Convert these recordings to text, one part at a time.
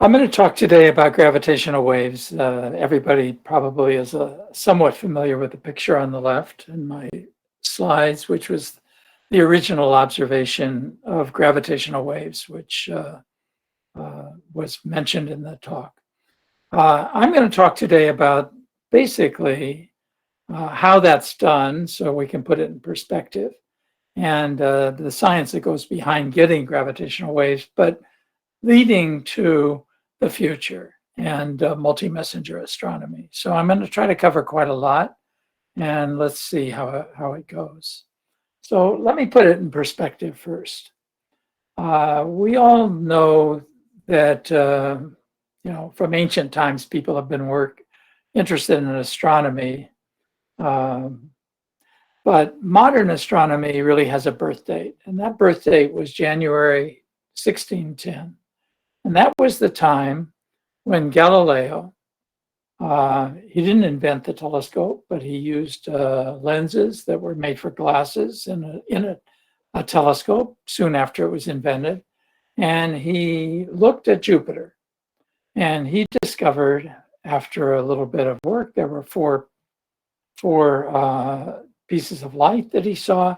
I'm going to talk today about gravitational waves. Everybody probably is somewhat familiar with the picture on the left in my slides, which was the original observation of gravitational waves, which was mentioned in the talk. I'm going to talk today about basically how that's done so we can put it in perspective, and the science that goes behind getting gravitational waves, but leading to the future and multi-messenger astronomy. So I'm going to try to cover quite a lot, and let's see how it goes. So let me put it in perspective first. We all know that from ancient times, people have been interested in astronomy, but modern astronomy really has a birth date, and that birth date was January 1610. And that was the time when Galileo, he didn't invent the telescope, but he used lenses that were made for glasses in a telescope soon after it was invented. And he looked at Jupiter, and he discovered, after a little bit of work, there were four pieces of light that he saw.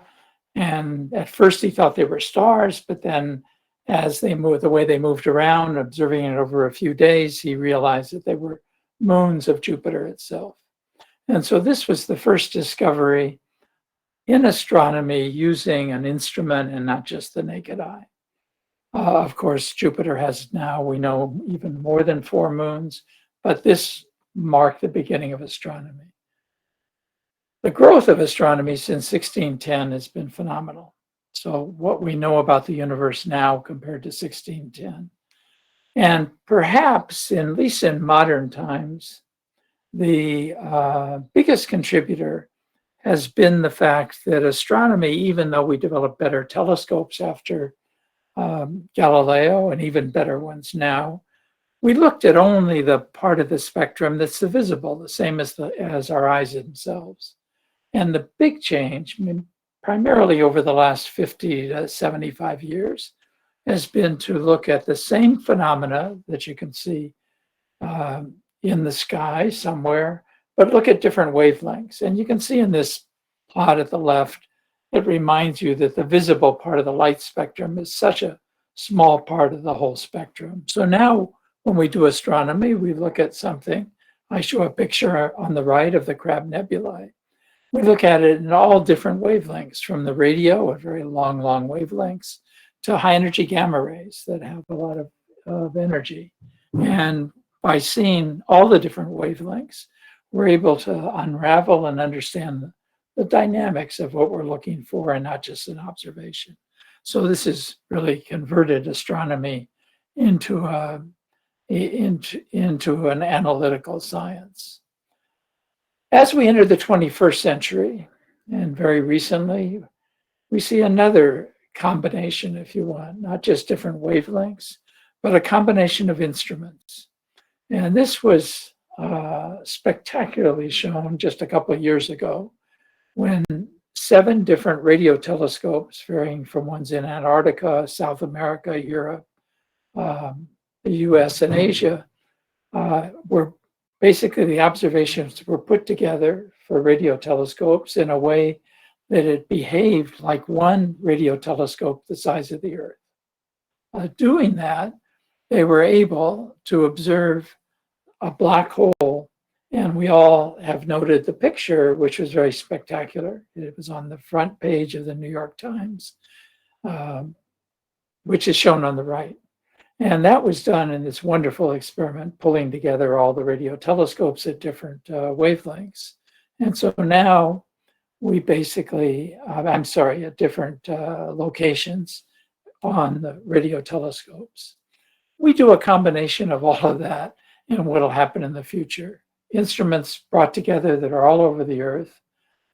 And at first he thought they were stars, but then as they moved, the way they moved around, observing it over a few days, he realized that they were moons of Jupiter itself. And so this was the first discovery in astronomy using an instrument and not just the naked eye. Of course, Jupiter has now, we know, even more than 4 moons, but this marked the beginning of astronomy. The growth of astronomy since 1610 has been phenomenal. So what we know about the universe now compared to 1610. And perhaps, at least in modern times, the biggest contributor has been the fact that astronomy, even though we developed better telescopes after Galileo and even better ones now, we looked at only the part of the spectrum that's the visible, the same as our eyes themselves. And the big change, primarily over the last 50 to 75 years, has been to look at the same phenomena that you can see in the sky somewhere, but look at different wavelengths. And you can see in this plot at the left, it reminds you that the visible part of the light spectrum is such a small part of the whole spectrum. So now when we do astronomy, we look at something. I show a picture on the right of the Crab Nebulae. We look at it in all different wavelengths, from the radio at very long wavelengths to high energy gamma rays that have a lot of energy. And by seeing all the different wavelengths, we're able to unravel and understand the dynamics of what we're looking for and not just an observation. So this has really converted astronomy into an analytical science. As we enter the 21st century, and very recently, we see another combination, if you want, not just different wavelengths, but a combination of instruments. And this was spectacularly shown just a couple of years ago when 7 different radio telescopes, varying from ones in Antarctica, South America, Europe, the US, and Asia, were basically, the observations were put together for radio telescopes in a way that it behaved like one radio telescope the size of the Earth. Doing that, they were able to observe a black hole, and we all have noted the picture, which was very spectacular. It was on the front page of the New York Times, which is shown on the right. And that was done in this wonderful experiment, pulling together all the radio telescopes at different wavelengths. And so now we basically, at different locations on the radio telescopes. We do a combination of all of that and what will happen in the future. Instruments brought together that are all over the Earth,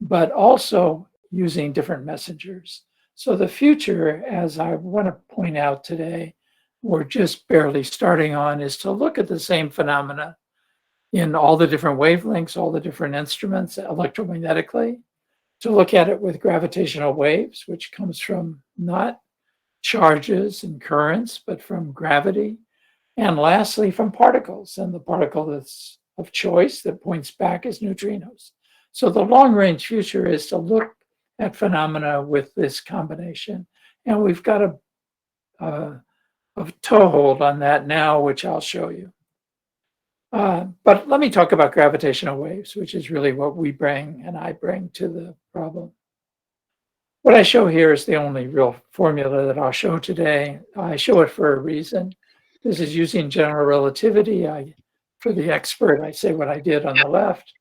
but also using different messengers. So the future, as I want to point out today, we're just barely starting on, is to look at the same phenomena in all the different wavelengths, all the different instruments electromagnetically, to look at it with gravitational waves, which comes from not charges and currents, but from gravity, And lastly, from particles, and the particle that's of choice that points back is neutrinos. So the long-range future is to look at phenomena with this combination. And we've got a toehold on that now, which I'll show you. But let me talk about gravitational waves, which is really what we bring and I bring to the problem. What I show here is the only real formula that I'll show today. I show it for a reason. This is using general relativity. For the expert, I say what I did on the left.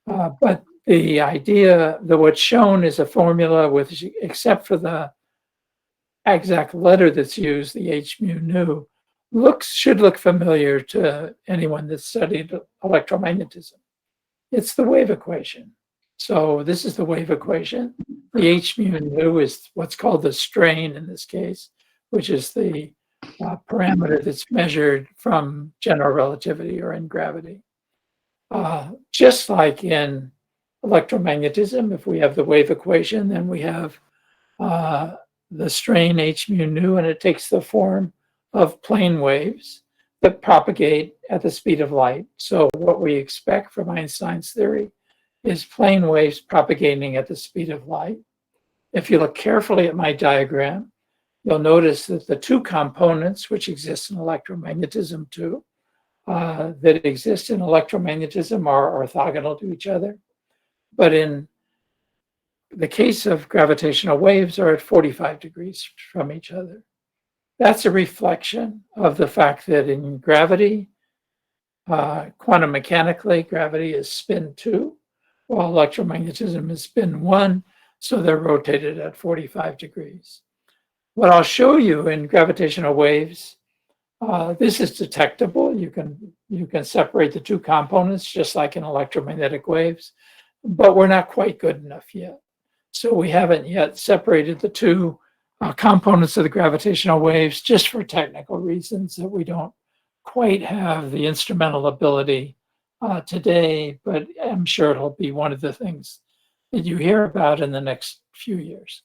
But the idea that what's shown is a formula with, except for the exact letter that's used, the h mu nu, should look familiar to anyone that's studied electromagnetism. It's the wave equation. So this is the wave equation. The h mu nu is what's called the strain in this case, which is the parameter that's measured from general relativity or in gravity. Just like in electromagnetism, if we have the wave equation, then we have the strain h mu nu, and it takes the form of plane waves that propagate at the speed of light. So what we expect from Einstein's theory is plane waves propagating at the speed of light. If you look carefully at my diagram, you'll notice that the two components which exist in electromagnetism too, that exist in electromagnetism are orthogonal to each other. But in the case of gravitational waves are at 45 degrees from each other. That's a reflection of the fact that in gravity, quantum mechanically, gravity is spin 2, while electromagnetism is spin 1, so they're rotated at 45 degrees. What I'll show you in gravitational waves, this is detectable. You can separate the two components just like in electromagnetic waves, but we're not quite good enough yet. So we haven't yet separated the two components of the gravitational waves just for technical reasons that we don't quite have the instrumental ability today, but I'm sure it'll be one of the things that you hear about in the next few years.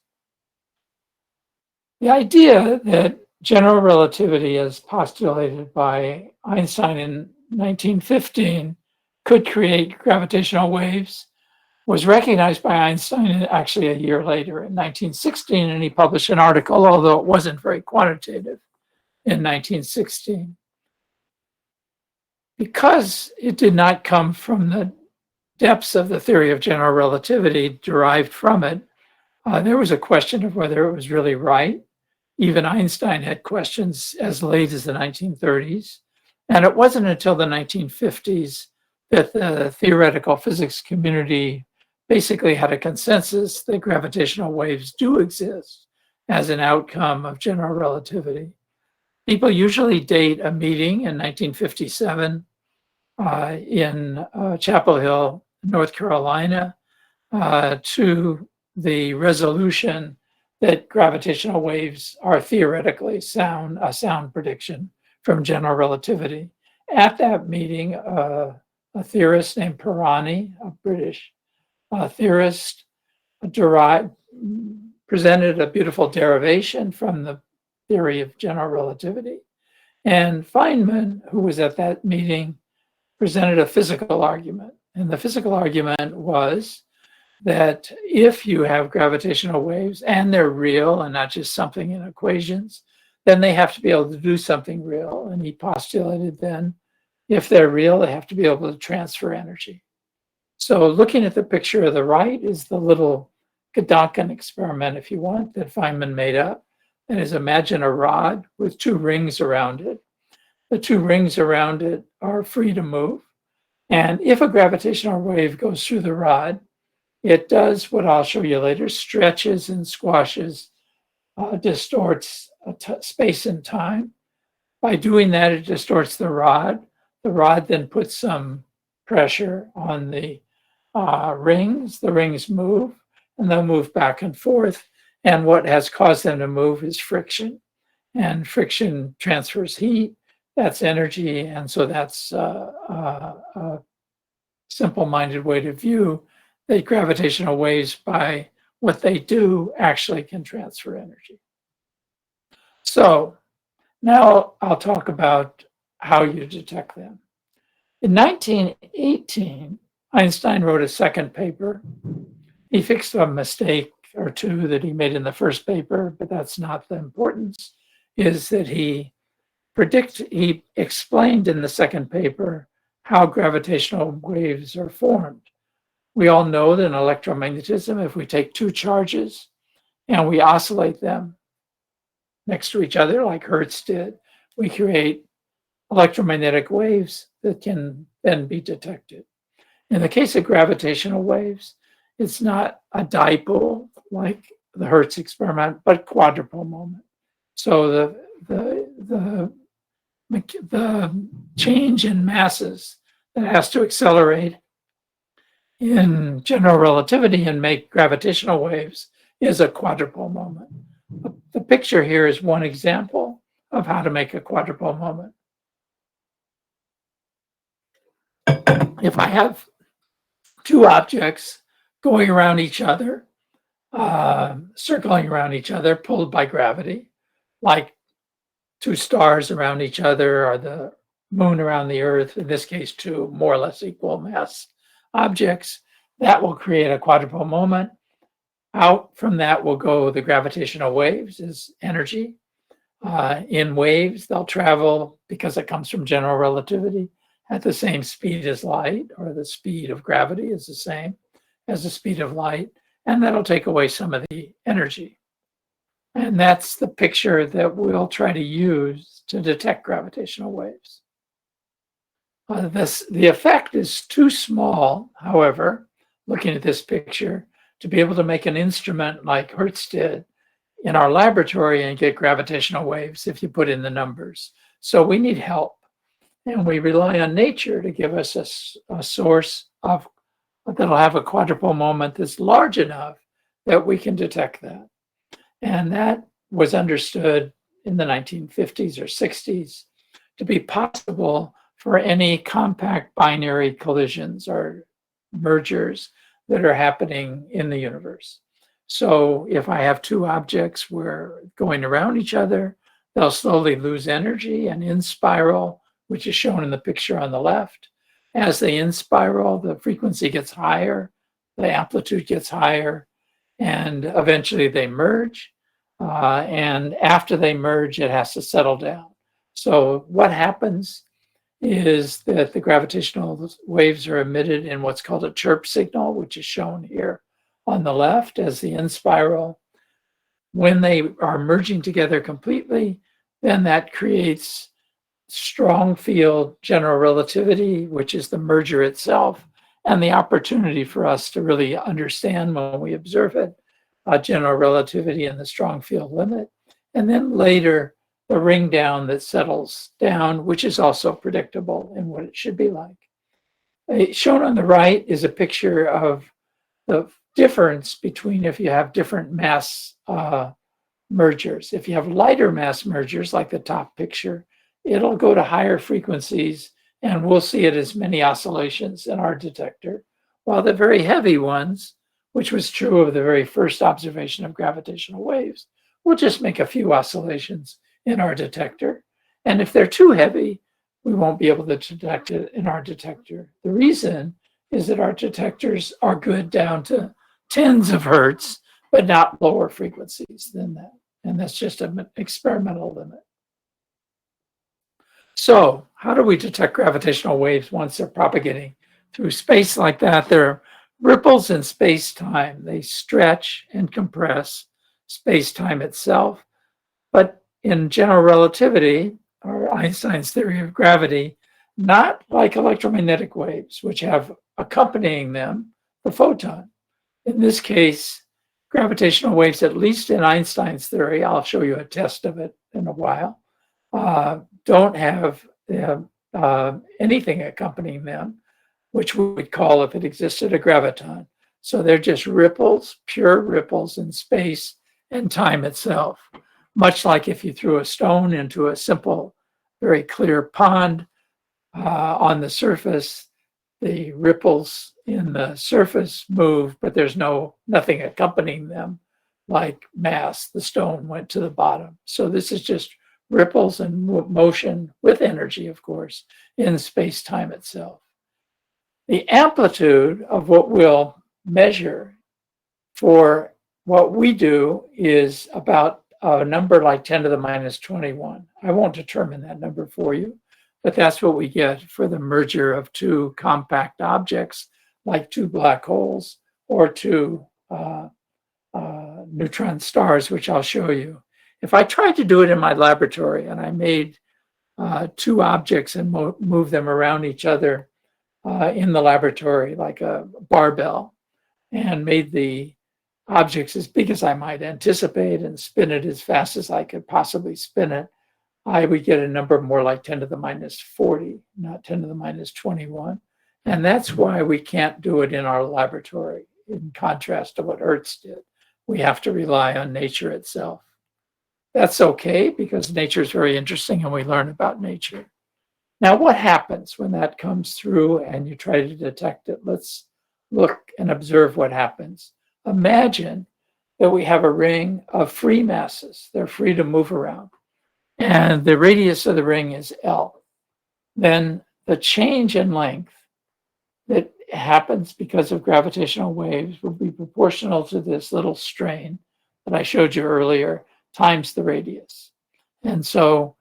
The idea that general relativity as postulated by Einstein in 1915 could create gravitational waves was recognized by Einstein actually a year later in 1916, and he published an article, although it wasn't very quantitative, in 1916. Because it did not come from the depths of the theory of general relativity derived from it, there was a question of whether it was really right. Even Einstein had questions as late as the 1930s. And it wasn't until the 1950s that the theoretical physics community basically had a consensus that gravitational waves do exist as an outcome of general relativity. People usually date a meeting in 1957 in Chapel Hill, North Carolina, to the resolution that gravitational waves are theoretically a sound prediction from general relativity. At that meeting, a theorist named Pirani, a British theorist, presented a beautiful derivation from the theory of general relativity. And Feynman, who was at that meeting, presented a physical argument. And the physical argument was that if you have gravitational waves and they're real and not just something in equations, then they have to be able to do something real. And he postulated then, if they're real, they have to be able to transfer energy. So looking at the picture of the right is the little Gedanken experiment, if you want, that Feynman made up. And is imagine a rod with two rings around it. The two rings around it are free to move. And if a gravitational wave goes through the rod, it does what I'll show you later, stretches and squashes, distorts space and time. By doing that, it distorts the rod. The rod then puts some pressure on the rings. The rings move, and they'll move back and forth. And what has caused them to move is friction. And friction transfers heat. That's energy. And so that's a simple-minded way to view that gravitational waves, by what they do, actually can transfer energy. So now I'll talk about how you detect them. In 1918, Einstein wrote a second paper. He fixed a mistake or two that he made in the first paper, but that's not the importance, is that he explained in the second paper how gravitational waves are formed. We all know that in electromagnetism, if we take two charges and we oscillate them next to each other, like Hertz did, we create electromagnetic waves that can then be detected. In the case of gravitational waves, it's not a dipole like the Hertz experiment, but quadrupole moment. So the change in masses that has to accelerate in general relativity and make gravitational waves is a quadrupole moment. The picture here is one example of how to make a quadrupole moment. If I have two objects going around each other, circling around each other, pulled by gravity, like two stars around each other or the moon around the Earth, in this case, two more or less equal mass objects, that will create a quadrupole moment. Out from that will go the gravitational waves as energy. In waves, they'll travel, because it comes from general relativity, at the same speed as light, or the speed of gravity is the same as the speed of light, and that'll take away some of the energy. And that's the picture that we'll try to use to detect gravitational waves. The effect is too small, however, looking at this picture, to be able to make an instrument like Hertz did in our laboratory and get gravitational waves if you put in the numbers. So we need help. And we rely on nature to give us a source of that'll have a quadrupole moment that's large enough that we can detect that. And that was understood in the 1950s or 60s to be possible for any compact binary collisions or mergers that are happening in the universe. So if I have two objects where going around each other, they'll slowly lose energy and in spiral, which is shown in the picture on the left. As they in spiral, the frequency gets higher, the amplitude gets higher, and eventually they merge. And after they merge, it has to settle down. So what happens is that the gravitational waves are emitted in what's called a chirp signal, which is shown here on the left as the in spiral. When they are merging together completely, then that creates strong field general relativity, which is the merger itself, and the opportunity for us to really understand when we observe it, general relativity and the strong field limit. And then later, the ring down that settles down, which is also predictable in what it should be like. Shown on the right is a picture of the difference between if you have different mass mergers. If you have lighter mass mergers, like the top picture, it'll go to higher frequencies and we'll see it as many oscillations in our detector. While the very heavy ones, which was true of the very first observation of gravitational waves, will just make a few oscillations in our detector. And if they're too heavy, we won't be able to detect it in our detector. The reason is that our detectors are good down to tens of hertz, but not lower frequencies than that. And that's just an experimental limit. So how do we detect gravitational waves once they're propagating through space like that? There are ripples in space-time. They stretch and compress space-time itself. But in general relativity, or Einstein's theory of gravity, not like electromagnetic waves, which have accompanying them the photon. In this case, gravitational waves, at least in Einstein's theory, I'll show you a test of it in a while, don't have anything accompanying them, which we would call, if it existed, a graviton. So they're just ripples, pure ripples in space and time itself. Much like if you threw a stone into a simple, very clear pond on the surface, the ripples in the surface move, but there's nothing accompanying them like mass. The stone went to the bottom. So this is just ripples and motion with energy, of course, in space-time itself. The amplitude of what we'll measure for what we do is about a number like 10 to the minus 21. I won't determine that number for you, but that's what we get for the merger of two compact objects like two black holes or two neutron stars, which I'll show you. If I tried to do it in my laboratory and I made two objects and move them around each other in the laboratory like a barbell and made the objects as big as I might anticipate and spin it as fast as I could possibly spin it, I would get a number more like 10 to the minus 40, not 10 to the minus 21. And that's why we can't do it in our laboratory, in contrast to what Hertz did. We have to rely on nature itself. That's okay, because nature is very interesting and we learn about nature. Now, what happens when that comes through and you try to detect it? Let's look and observe what happens. Imagine that we have a ring of free masses. They're free to move around. And the radius of the ring is L. Then the change in length that happens because of gravitational waves will be proportional to this little strain that I showed you earlier times the radius. And so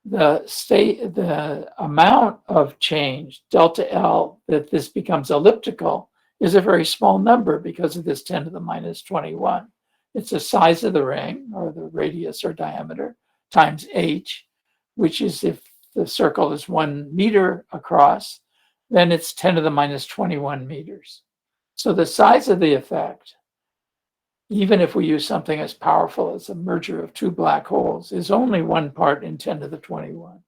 the amount of change, delta L, that this becomes elliptical is a very small number because of this 10 to the minus 21. It's the size of the ring, or the radius or diameter, times h, which is, if the circle is 1 meter across, then it's 10 to the minus 21 meters. So the size of the effect, even if we use something as powerful as a merger of two black holes, is only 1 part in 10 to the 21.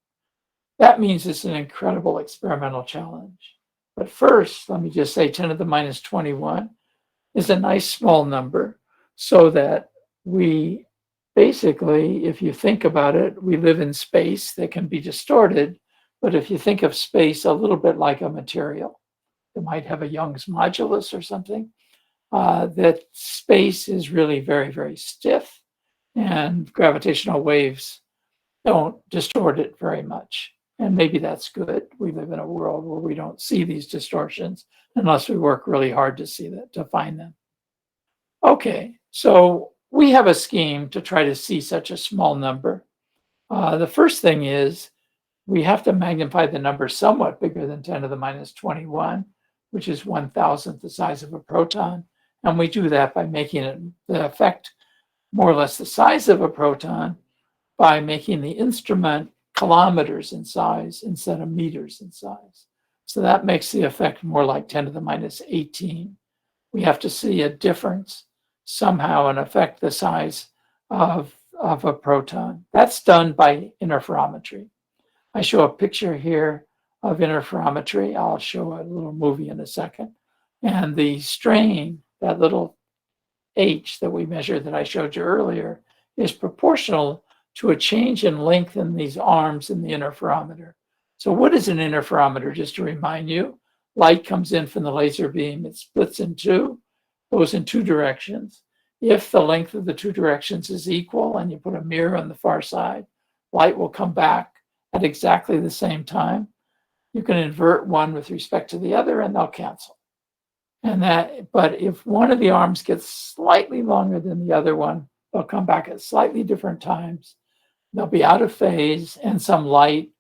That means it's an incredible experimental challenge. But first, let me just say 10 to the minus 21 is a nice small number, so that we basically, if you think about it, we live in space that can be distorted. But if you think of space a little bit like a material, it might have a Young's modulus or something, that space is really very, very stiff, and gravitational waves don't distort it very much. And maybe that's good. We live in a world where we don't see these distortions unless we work really hard to see that, to find them. Okay, so we have a scheme to try to see such a small number. The first thing is we have to magnify the number somewhat bigger than 10 to the minus 21, which is 1,000th the size of a proton. And we do that by making it the effect more or less the size of a proton by making the instrument kilometers in size instead of meters in size. So that makes the effect more like 10 to the minus 18. We have to see a difference somehow and affect the size of a proton. That's done by interferometry. I show a picture here of interferometry. I'll show a little movie in a second. And the strain, that little h that we measured that I showed you earlier, is proportional to a change in length in these arms in the interferometer. So what is an interferometer? Just to remind you, light comes in from the laser beam. It splits in two, goes in two directions. If the length of the two directions is equal and you put a mirror on the far side, light will come back at exactly the same time. You can invert one with respect to the other and they'll cancel. But if one of the arms gets slightly longer than the other one, they'll come back at slightly different times. They'll be out of phase, and some light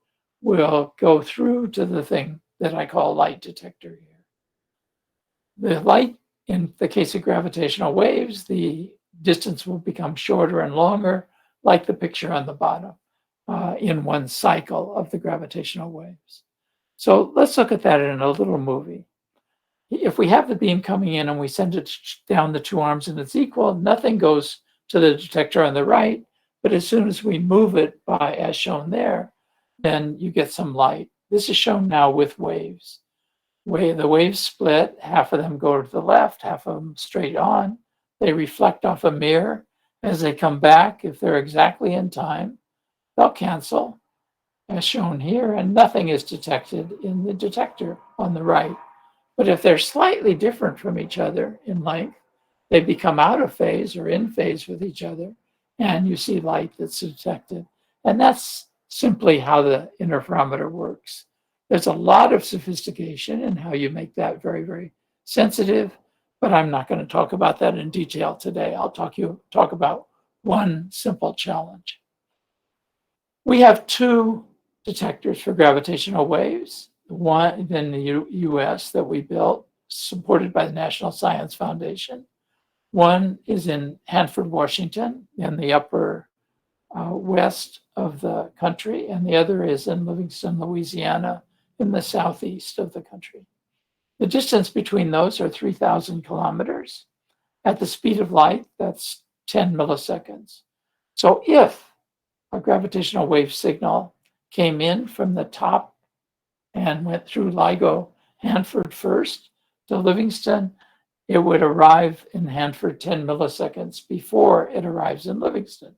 will go through to the thing that I call light detector here. The light, in the case of gravitational waves, the distance will become shorter and longer, like the picture on the bottom, in one cycle of the gravitational waves. So let's look at that in a little movie. If we have the beam coming in and we send it down the two arms and it's equal, nothing goes to the detector on the right. But as soon as we move it by, as shown there, then you get some light. This is shown now with waves. The waves split, half of them go to the left, half of them straight on. They reflect off a mirror. As they come back, if they're exactly in time, they'll cancel, as shown here, and nothing is detected in the detector on the right. But if they're slightly different from each other in length, they become out of phase or in phase with each other, and you see light that's detected. And that's simply how the interferometer works. There's a lot of sophistication in how you make that very, very sensitive, but I'm not going to talk about that in detail today. I'll talk about one simple challenge. We have two detectors for gravitational waves, one in the US that we built, supported by the National Science Foundation. One is in Hanford, Washington, in the upper west of the country, and the other is in Livingston, Louisiana, in the southeast of the country. The distance between those are 3,000 kilometers. At the speed of light, that's 10 milliseconds. So if a gravitational wave signal came in from the top and went through LIGO Hanford first to Livingston, it would arrive in Hanford 10 milliseconds before it arrives in Livingston.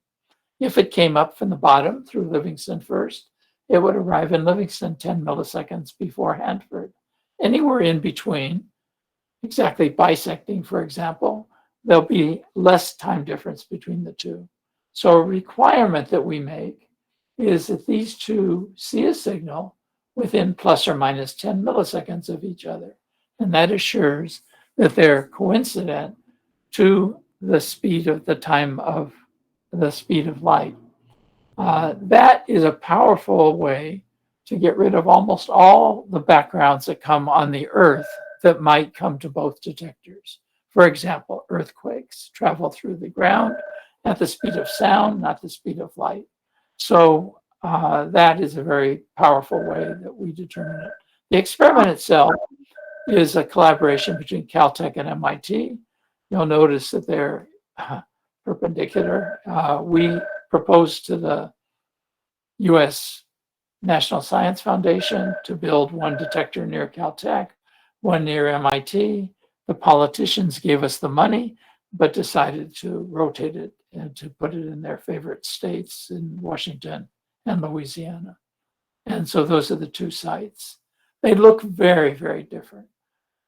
If it came up from the bottom through Livingston first, it would arrive in Livingston 10 milliseconds before Hanford. Anywhere in between, exactly bisecting, for example, there'll be less time difference between the two. So a requirement that we make is that these two see a signal within plus or minus 10 milliseconds of each other. And that assures that they're coincident to the speed of the time of the speed of light. That is a powerful way to get rid of almost all the backgrounds that come on the Earth that might come to both detectors. For example, earthquakes travel through the ground at the speed of sound, not the speed of light. So that is a very powerful way that we determine it. The experiment itself is a collaboration between Caltech and MIT. You'll notice that they're perpendicular. We proposed to the US National Science Foundation to build one detector near Caltech, one near MIT. The politicians gave us the money, but decided to rotate it and to put it in their favorite states in Washington and Louisiana. And so those are the two sites. They look very, very different.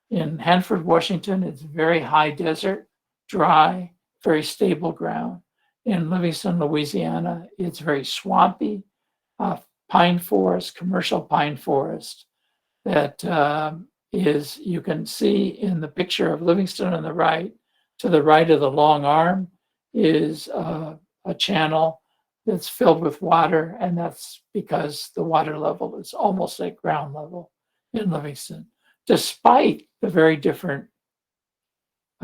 In Hanford, Washington, it's very high desert, dry, very stable ground. In Livingston, Louisiana, it's very swampy, pine forest, commercial pine forest that is, you can see in the picture of Livingston on the right, to the right of the long arm is a channel that's filled with water, and that's because the water level is almost at ground level in Livingston. Despite the very different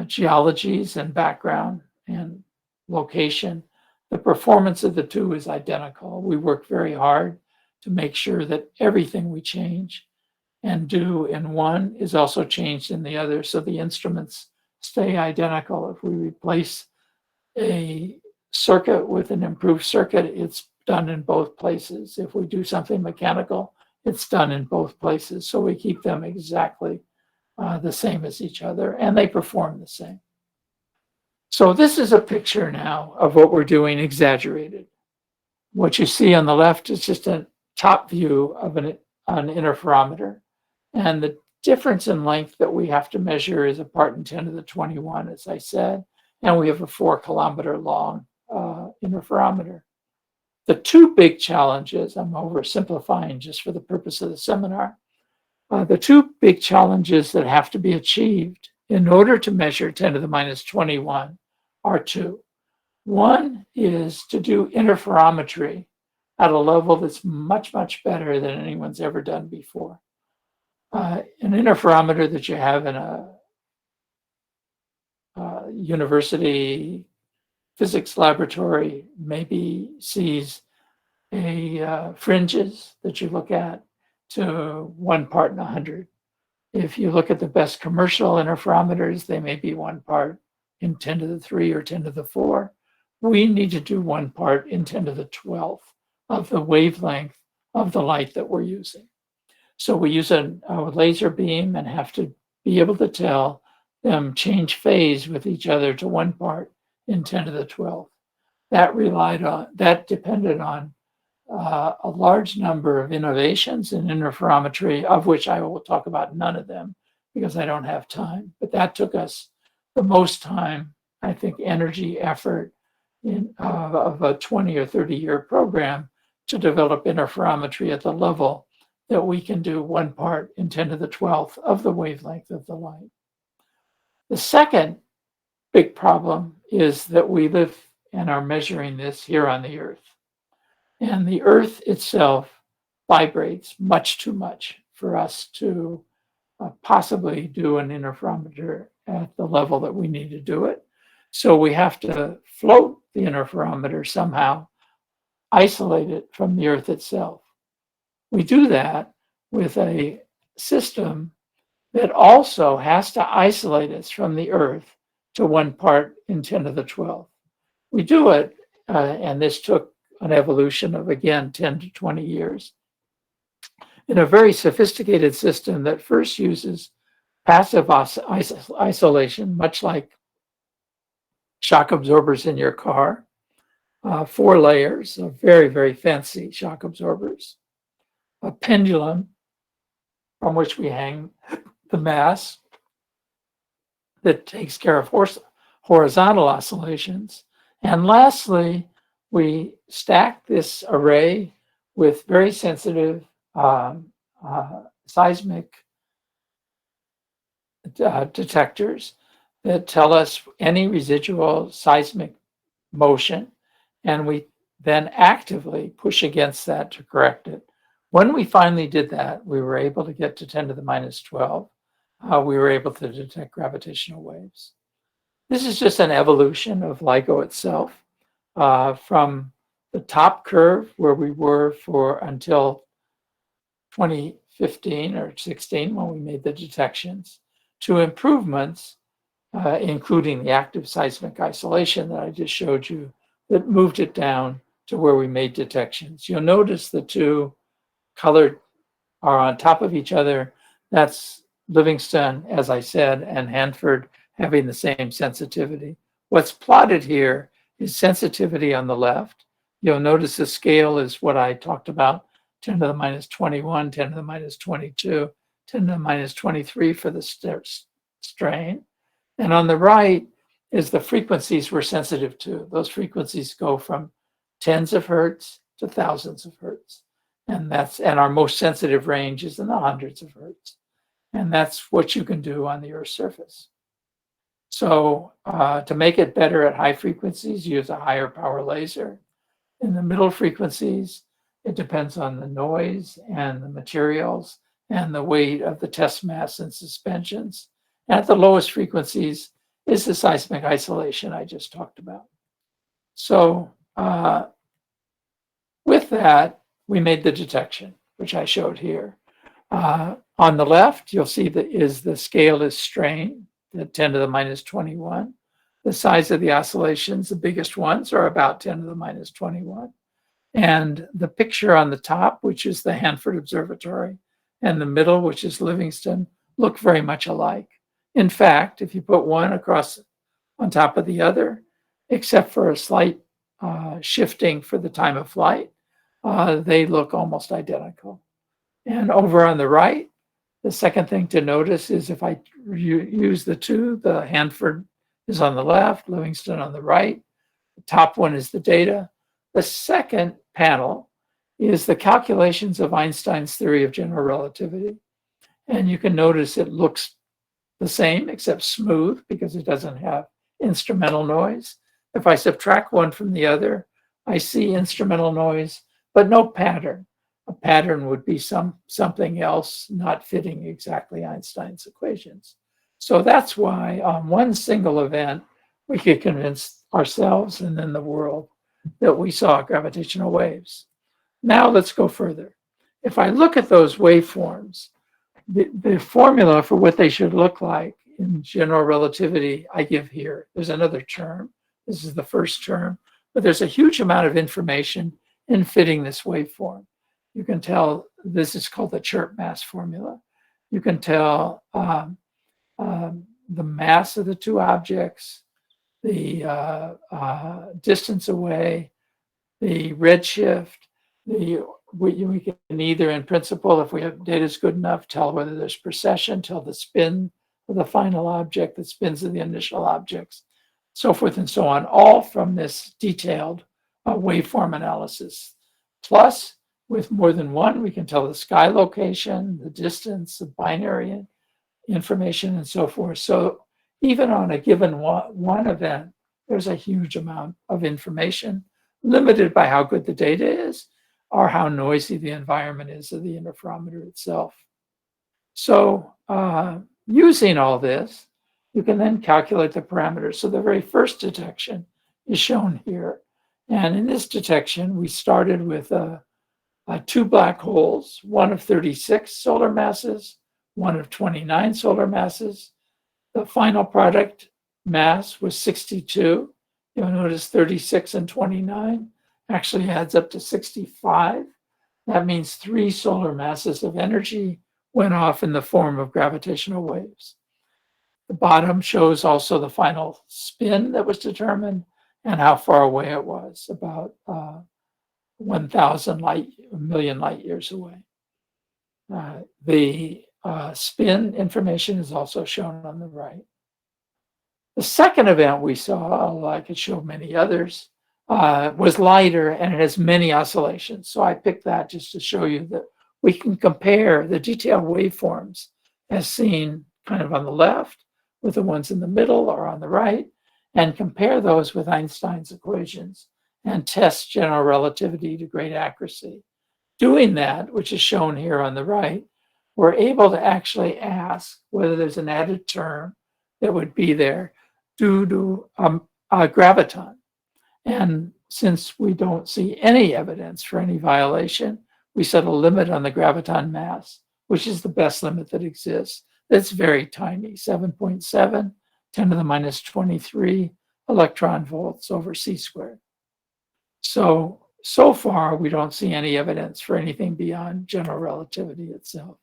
geologies and background and location, the performance of the two is identical. We work very hard to make sure that everything we change and do in one is also changed in the other, so the instruments stay identical. If we replace a circuit with an improved circuit, it's done in both places. If we do something mechanical, it's done in both places. So we keep them exactly the same as each other, and they perform the same. So this is a picture now of what we're doing exaggerated. What you see on the left is just a top view of an interferometer. And the difference in length that we have to measure is a part in 10 to the 21, as I said. And we have a 4-kilometer long interferometer. The two big challenges, I'm oversimplifying just for the purpose of the seminar, the two big challenges that have to be achieved in order to measure 10 to the minus 21 are two. One is to do interferometry at a level that's much, much better than anyone's ever done before. An interferometer that you have in a university physics laboratory maybe sees fringes that you look at to 1 part in 100. If you look at the best commercial interferometers, they may be 1 part in 10 to the 3 or 10 to the 4. We need to do 1 part in 10 to the 12th of the wavelength of the light that we're using. So we use a laser beam and have to be able to tell them change phase with each other to 1 part in 10 to the 12th. That depended on a large number of innovations in interferometry, of which I will talk about none of them because I don't have time. But that took us the most time, I think, energy, effort of a 20 or 30 year program to develop interferometry at the level that we can do 1 part in 10 to the 12th of the wavelength of the light. The second big problem is that we live and are measuring this here on the Earth. And the Earth itself vibrates much too much for us to possibly do an interferometer at the level that we need to do it. So we have to float the interferometer somehow, isolate it from the Earth itself. We do that with a system that also has to isolate us from the Earth to 1 part in 10 to the 12th. We do it, and this took an evolution of, again, 10 to 20 years, in a very sophisticated system that first uses passive isolation, much like shock absorbers in your car, 4 layers of very, very fancy shock absorbers, a pendulum from which we hang the mass that takes care of horizontal oscillations. And lastly, we stack this array with very sensitive seismic detectors that tell us any residual seismic motion, and we then actively push against that to correct it. When we finally did that, we were able to get to 10 to the minus 12. We were able to detect gravitational waves. This is just an evolution of LIGO itself, from the top curve where we were for until 2015 or 16 when we made the detections, to improvements, including the active seismic isolation that I just showed you, that moved it down to where we made detections. You'll notice the 2 colored are on top of each other. That's Livingston, as I said, and Hanford having the same sensitivity. What's plotted here is sensitivity on the left. You'll notice the scale is what I talked about, 10 to the minus 21, 10 to the minus 22, 10 to the minus 23 for the strain. And on the right is the frequencies we're sensitive to. Those frequencies go from tens of hertz to thousands of hertz. And our most sensitive range is in the hundreds of hertz. And that's what you can do on the Earth's surface. So to make it better at high frequencies, use a higher power laser. In the middle frequencies, it depends on the noise and the materials and the weight of the test mass and suspensions. At the lowest frequencies is the seismic isolation I just talked about. So with that, we made the detection, which I showed here. On the left, you'll see that the scale is strain, the 10 to the minus 21. The size of the oscillations, the biggest ones, are about 10 to the minus 21. And the picture on the top, which is the Hanford Observatory, and the middle, which is Livingston, look very much alike. In fact, if you put one across on top of the other, except for a slight shifting for the time of flight, they look almost identical. And over on the right, the second thing to notice is if I use the 2, the Hanford is on the left, Livingston on the right. The top one is the data. The second panel is the calculations of Einstein's theory of general relativity. And you can notice it looks the same except smooth because it doesn't have instrumental noise. If I subtract one from the other, I see instrumental noise, but no pattern. A pattern would be something else not fitting exactly Einstein's equations. So that's why on one single event, we could convince ourselves and then the world that we saw gravitational waves. Now let's go further. If I look at those waveforms, the formula for what they should look like in general relativity, I give here. There's another term. This is the first term, but there's a huge amount of information in fitting this waveform. You can tell this is called the chirp mass formula. You can tell the mass of the 2 objects, the distance away, the redshift. We can either, in principle, if we have data is good enough, tell whether there's precession, tell the spin of the final object, the spins of the initial objects, so forth and so on, all from this detailed waveform analysis Plus, with more than one, we can tell the sky location, the distance, the binary information, and so forth. So even on a given one event, there's a huge amount of information, limited by how good the data is or how noisy the environment is of the interferometer itself. So using all this, you can then calculate the parameters. So the very first detection is shown here. And in this detection, we started with two black holes, one of 36 solar masses, one of 29 solar masses. The final product mass was 62. You'll notice 36 and 29 actually adds up to 65. That means 3 solar masses of energy went off in the form of gravitational waves. The bottom shows also the final spin that was determined and how far away it was, about 1,000 million light years away. The spin information is also shown on the right. The second event we saw, like I could show many others, was lighter and it has many oscillations. So I picked that just to show you that we can compare the detailed waveforms as seen kind of on the left with the ones in the middle or on the right, and compare those with Einstein's equations and test general relativity to great accuracy. Doing that, which is shown here on the right, we're able to actually ask whether there's an added term that would be there due to a graviton. And since we don't see any evidence for any violation, we set a limit on the graviton mass, which is the best limit that exists. That's very tiny, 7.7, 10 to the minus 23 electron volts over c squared. So far, we don't see any evidence for anything beyond general relativity itself.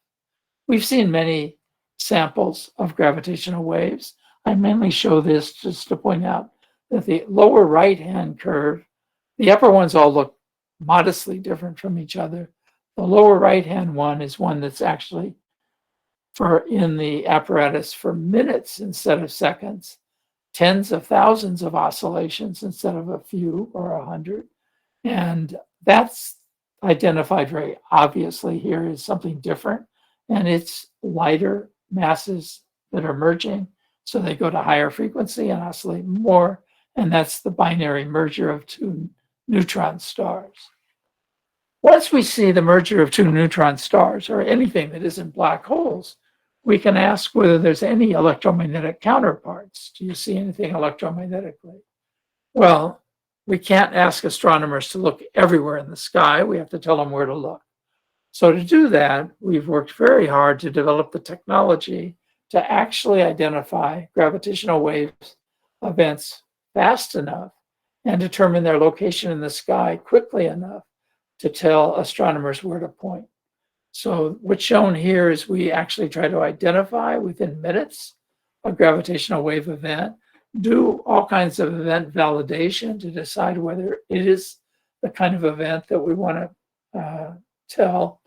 We've seen many samples of gravitational waves. I mainly show this just to point out that the lower right-hand curve, the upper ones all look modestly different from each other. The lower right-hand one is one that's actually in the apparatus for minutes instead of seconds, tens of thousands of oscillations instead of a few or 100. And that's identified very obviously here as something different. And it's lighter masses that are merging. So they go to higher frequency and oscillate more. And that's the binary merger of 2 neutron stars. Once we see the merger of 2 neutron stars or anything that isn't black holes, we can ask whether there's any electromagnetic counterparts. Do you see anything electromagnetically? Well, we can't ask astronomers to look everywhere in the sky. We have to tell them where to look. So to do that, we've worked very hard to develop the technology to actually identify gravitational waves events fast enough and determine their location in the sky quickly enough to tell astronomers where to point. So what's shown here is we actually try to identify within minutes a gravitational wave event, do all kinds of event validation to decide whether it is the kind of event that we want to tell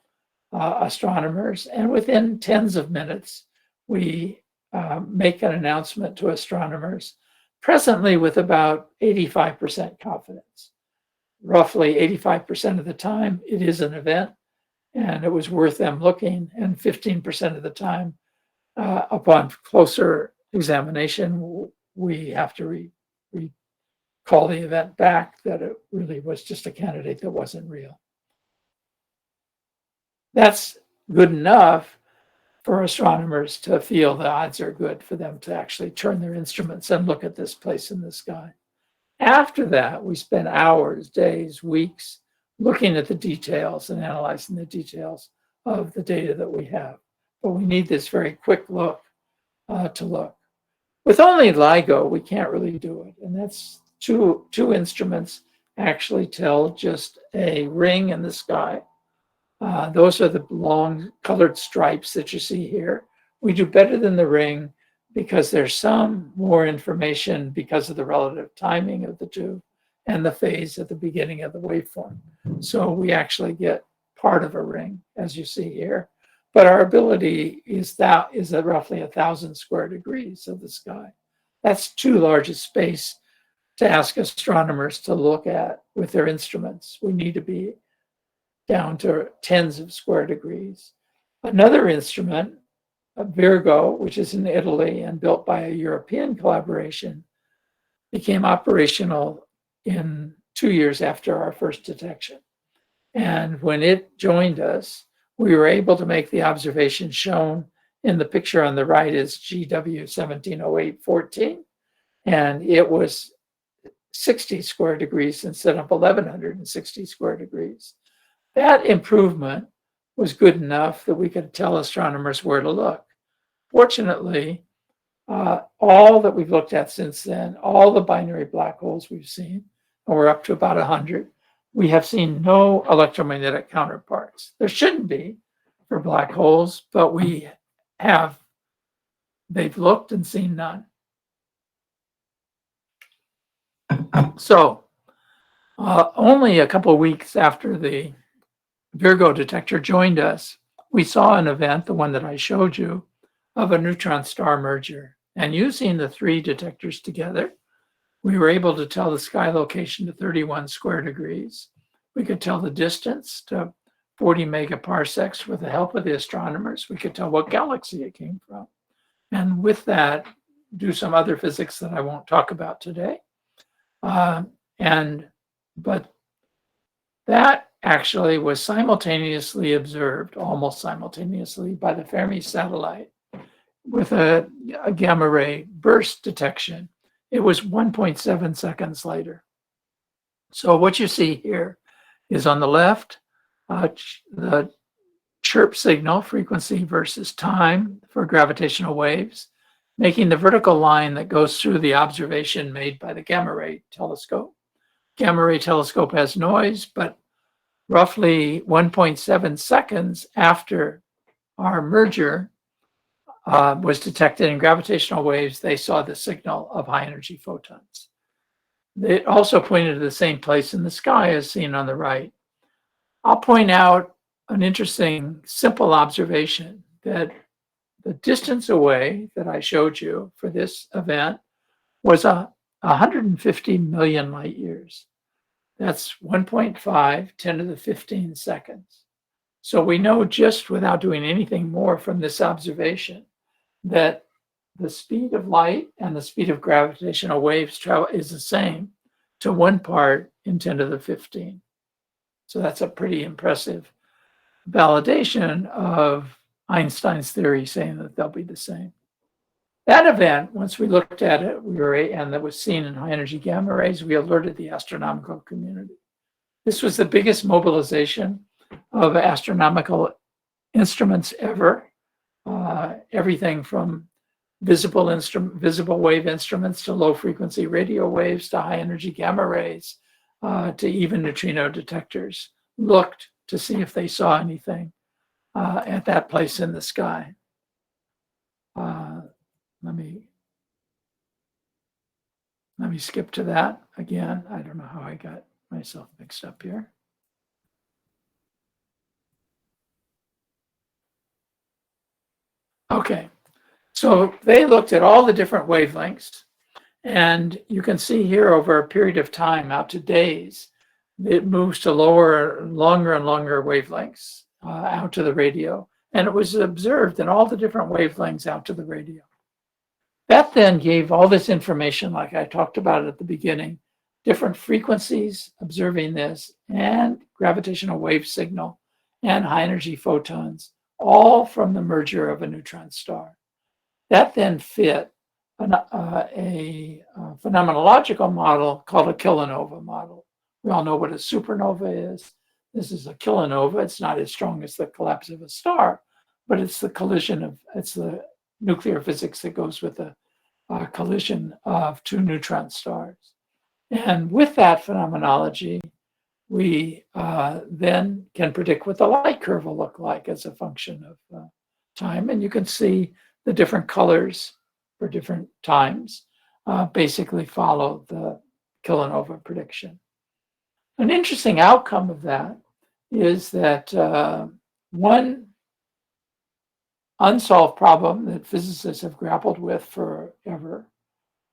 astronomers. And within tens of minutes, we make an announcement to astronomers, presently with about 85% confidence. Roughly 85% of the time, it is an event, and it was worth them looking, and 15% of the time, upon closer examination, we have to call the event back that it really was just a candidate that wasn't real. That's good enough for astronomers to feel the odds are good for them to actually turn their instruments and look at this place in the sky. After that, we spend hours, days, weeks looking at the details and analyzing the details of the data that we have. But we need this very quick look to look. With only LIGO, we can't really do it. And that's two instruments actually tell just a ring in the sky. Those are the long colored stripes that you see here. We do better than the ring because there's some more information because of the relative timing of the two and the phase at the beginning of the waveform. So we actually get part of a ring, as you see here. But our ability is at roughly 1,000 square degrees of the sky. That's too large a space to ask astronomers to look at with their instruments. We need to be down to tens of square degrees. Another instrument, Virgo, which is in Italy and built by a European collaboration, became operational in 2 years after our first detection. And when it joined us, we were able to make the observation shown in the picture on the right is GW 170814, and it was 60 square degrees instead of 1160 square degrees. That improvement was good enough that we could tell astronomers where to look. Fortunately, all that we've looked at since then, all the binary black holes we've seen, and we're up to about 100, we have seen no electromagnetic counterparts. There shouldn't be for black holes, but they've looked and seen none. So only a couple of weeks after the Virgo detector joined us, we saw an event, the one that I showed you, of a neutron star merger. And using the 3 detectors together, we were able to tell the sky location to 31 square degrees. We could tell the distance to 40 megaparsecs with the help of the astronomers. We could tell what galaxy it came from. And with that, do some other physics that I won't talk about today. But that actually was simultaneously observed, almost simultaneously, by the Fermi satellite with a gamma ray burst detection. It was 1.7 seconds later. So what you see here is on the left, the chirp signal, frequency versus time for gravitational waves, making the vertical line that goes through the observation made by the gamma ray telescope. Gamma ray telescope has noise, but roughly 1.7 seconds after our merger was detected in gravitational waves, they saw the signal of high energy photons. It also pointed to the same place in the sky as seen on the right. I'll point out an interesting, simple observation that the distance away that I showed you for this event was 150 million light years. That's 1.5, 10 to the 15 seconds. So we know just without doing anything more from this observation that the speed of light and the speed of gravitational waves travel is the same to 1 part in 10 to the 15. So that's a pretty impressive validation of Einstein's theory saying that they'll be the same. That event, once we looked at it, and that was seen in high energy gamma rays, we alerted the astronomical community. This was the biggest mobilization of astronomical instruments ever. Everything from visible wave instruments to low frequency radio waves to high energy gamma rays to even neutrino detectors looked to see if they saw anything at that place in the sky. Let me skip to that again. I don't know how I got myself mixed up here. Okay, so they looked at all the different wavelengths, and you can see here over a period of time, out to days, it moves to longer and longer wavelengths out to the radio. And it was observed in all the different wavelengths out to the radio. That then gave all this information, like I talked about at the beginning, different frequencies observing this, and gravitational wave signal, and high energy photons, all from the merger of a neutron star. That then fit a phenomenological model called a kilonova model. We all know what a supernova is. This is a kilonova. It's not as strong as the collapse of a star, but it's the nuclear physics that goes with the collision of 2 neutron stars. And with that phenomenology, we then can predict what the light curve will look like as a function of time. And you can see the different colors for different times basically follow the kilonova prediction. An interesting outcome of that is that one unsolved problem that physicists have grappled with forever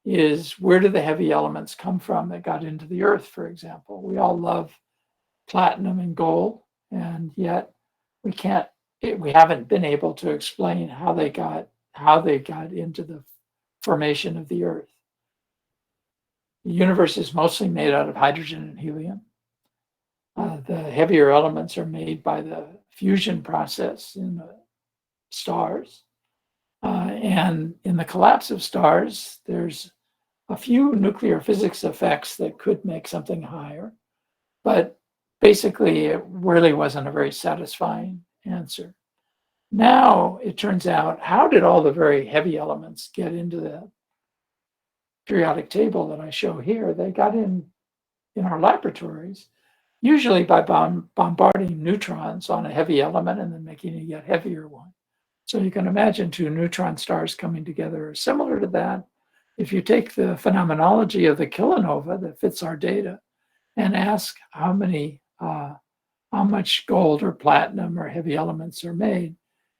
is where do the heavy elements come from that got into the Earth, for example. We all love platinum and gold, and yet we haven't been able to explain how they got into the formation of the Earth. The universe is mostly made out of hydrogen and helium. The heavier elements are made by the fusion process in the stars. And in the collapse of stars, there's a few nuclear physics effects that could make something higher. But basically, it really wasn't a very satisfying answer. Now, it turns out, how did all the very heavy elements get into the periodic table that I show here? They got in our laboratories, usually by bombarding neutrons on a heavy element and then making a yet heavier one. So you can imagine two neutron stars coming together similar to that. If you take the phenomenology of the kilonova that fits our data and ask how much gold or platinum or heavy elements are made,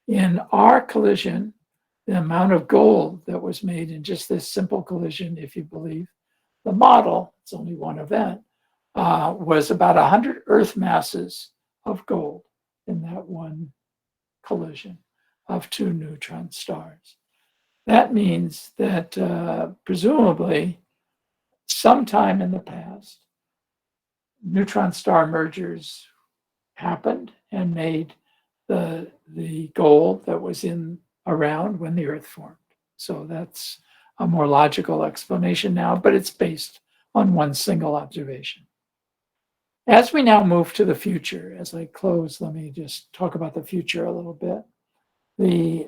in our collision, the amount of gold that was made in just this simple collision, if you believe the model, it's only one event, was about 100 Earth masses of gold in that one collision of two neutron stars. That means that presumably sometime in the past, neutron star mergers happened and made the gold that was around when the Earth formed. So that's a more logical explanation now, but it's based on one single observation. As we now move to the future, as I close, let me just talk about the future a little bit. We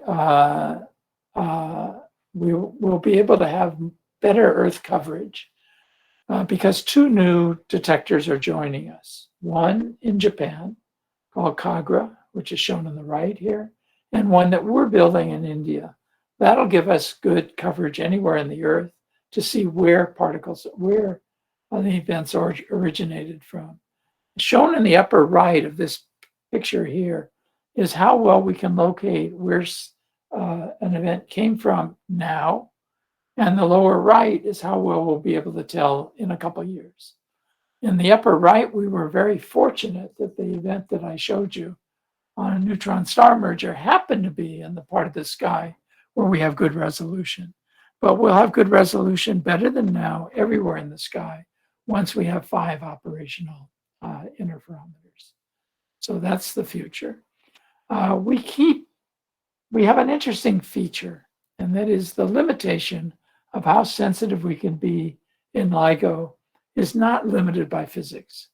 will be able to have better Earth coverage because two new detectors are joining us. One in Japan called Kagra, which is shown on the right here, and one that we're building in India. That'll give us good coverage anywhere in the Earth to see where the events originated from. Shown in the upper right of this picture here is how well we can locate where an event came from now, and the lower right is how well we'll be able to tell in a couple of years. In the upper right, we were very fortunate that the event that I showed you on a neutron star merger happened to be in the part of the sky where we have good resolution. But we'll have good resolution better than now everywhere in the sky once we have 5 operational interferometers. So that's the future. We have an interesting feature, and that is the limitation of how sensitive we can be in LIGO is not limited by physics.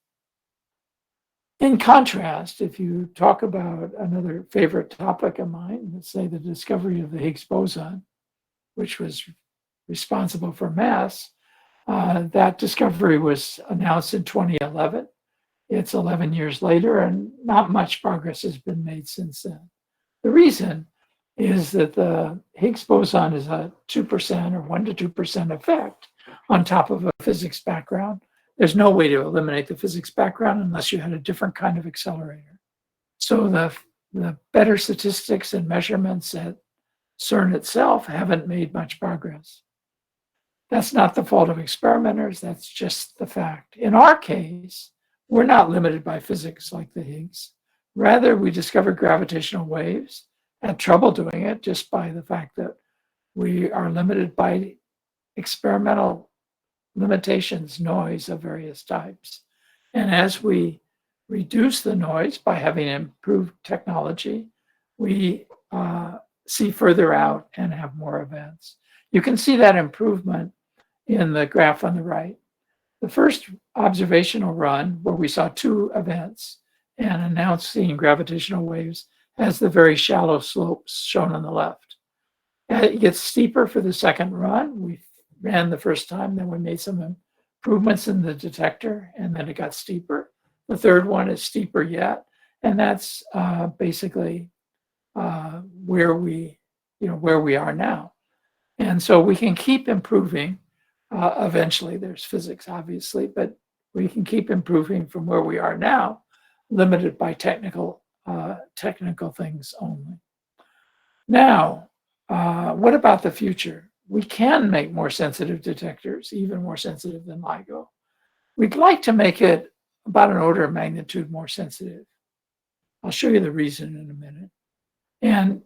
In contrast, if you talk about another favorite topic of mine, let's say the discovery of the Higgs boson, which was responsible for mass, that discovery was announced in 2011. It's 11 years later, and not much progress has been made since then. The reason is that the Higgs boson is a 2% or 1 to 2% effect on top of a physics background. There's no way to eliminate the physics background unless you had a different kind of accelerator. So the better statistics and measurements at CERN itself haven't made much progress. That's not the fault of experimenters, that's just the fact. In our case, we're not limited by physics like the Higgs. Rather, we discovered gravitational waves, had trouble doing it just by the fact that we are limited by experimental limitations, noise of various types. And as we reduce the noise by having improved technology, we see further out and have more events. You can see that improvement in the graph on the right. The first observational run, where we saw 2 events and announced seeing gravitational waves, has the very shallow slopes shown on the left. And it gets steeper for the second run. We ran the first time, then we made some improvements in the detector, and then it got steeper. The third one is steeper yet, and that's basically where we are now. And so we can keep improving. Eventually, there's physics, obviously, but we can keep improving from where we are now, limited by technical things only. Now, what about the future? We can make more sensitive detectors, even more sensitive than LIGO. We'd like to make it about an order of magnitude more sensitive. I'll show you the reason in a minute. And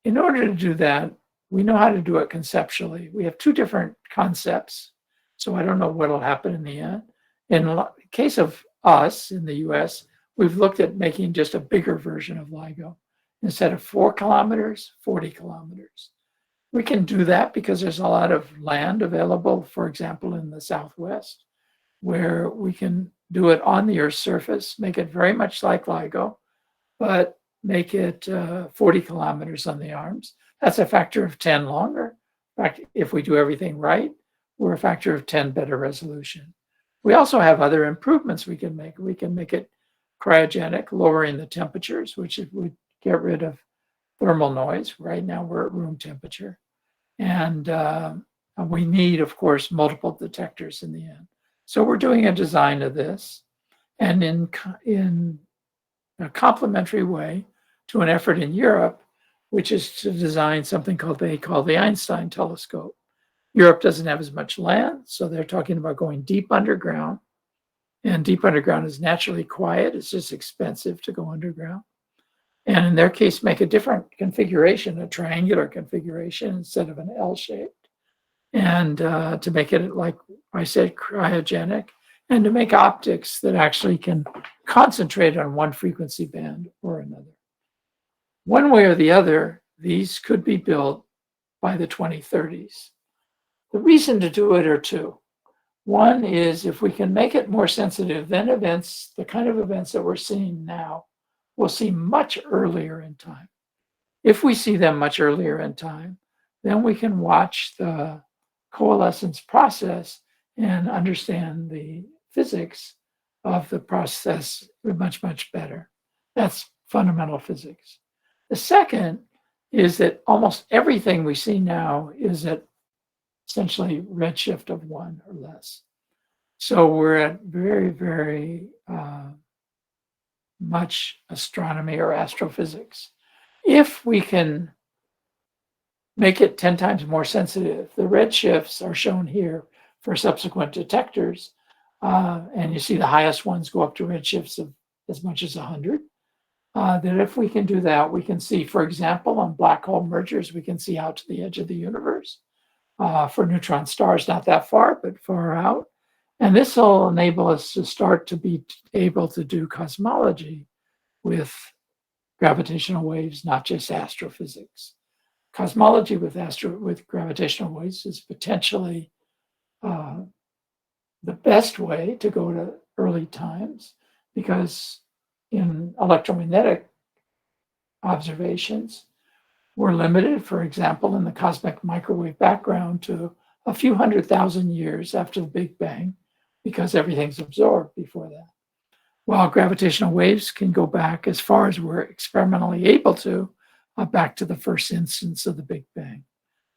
in order to do that, we know how to do it conceptually. We have two different concepts, so I don't know what will happen in the end. In the case of us in the US, we've looked at making just a bigger version of LIGO. Instead of 4 kilometers, 40 kilometers. We can do that because there's a lot of land available, for example, in the Southwest, where we can do it on the Earth's surface, make it very much like LIGO, but make it 40 kilometers on the arms. That's a factor of 10 longer. In fact, if we do everything right, we're a factor of 10 better resolution. We also have other improvements we can make. We can make it cryogenic, lowering the temperatures, which would get rid of thermal noise. Right now we're at room temperature. And we need, of course, multiple detectors in the end. So we're doing a design of this, and in a complementary way to an effort in Europe, which is to design something they call the Einstein Telescope. Europe doesn't have as much land, so they're talking about going deep underground. And deep underground is naturally quiet. It's just expensive to go underground. And in their case, make a different configuration, a triangular configuration instead of an L-shaped. And to make it, like I said, cryogenic, and to make optics that actually can concentrate on one frequency band or another. One way or the other, these could be built by the 2030s. The reason to do it are two. One is if we can make it more sensitive, then events, the kind of events that we're seeing now, we'll see much earlier in time. If we see them much earlier in time, then we can watch the coalescence process and understand the physics of the process much, much better. That's fundamental physics. The second is that almost everything we see now is at essentially redshift of 1 or less. So we're at very, very much astronomy or astrophysics. If we can make it 10 times more sensitive, the redshifts are shown here for subsequent detectors, and you see the highest ones go up to redshifts of as much as 100. That if we can do that, we can see, for example, on black hole mergers, we can see out to the edge of the universe. For neutron stars, not that far, but far out. And this will enable us to start to be able to do cosmology with gravitational waves, not just astrophysics. Cosmology with gravitational waves is potentially the best way to go to early times, because in electromagnetic observations, we're limited, for example, in the cosmic microwave background to a few 100,000 years after the Big Bang, because everything's absorbed before that. While gravitational waves can go back as far as we're experimentally able to, back to the first instance of the Big Bang.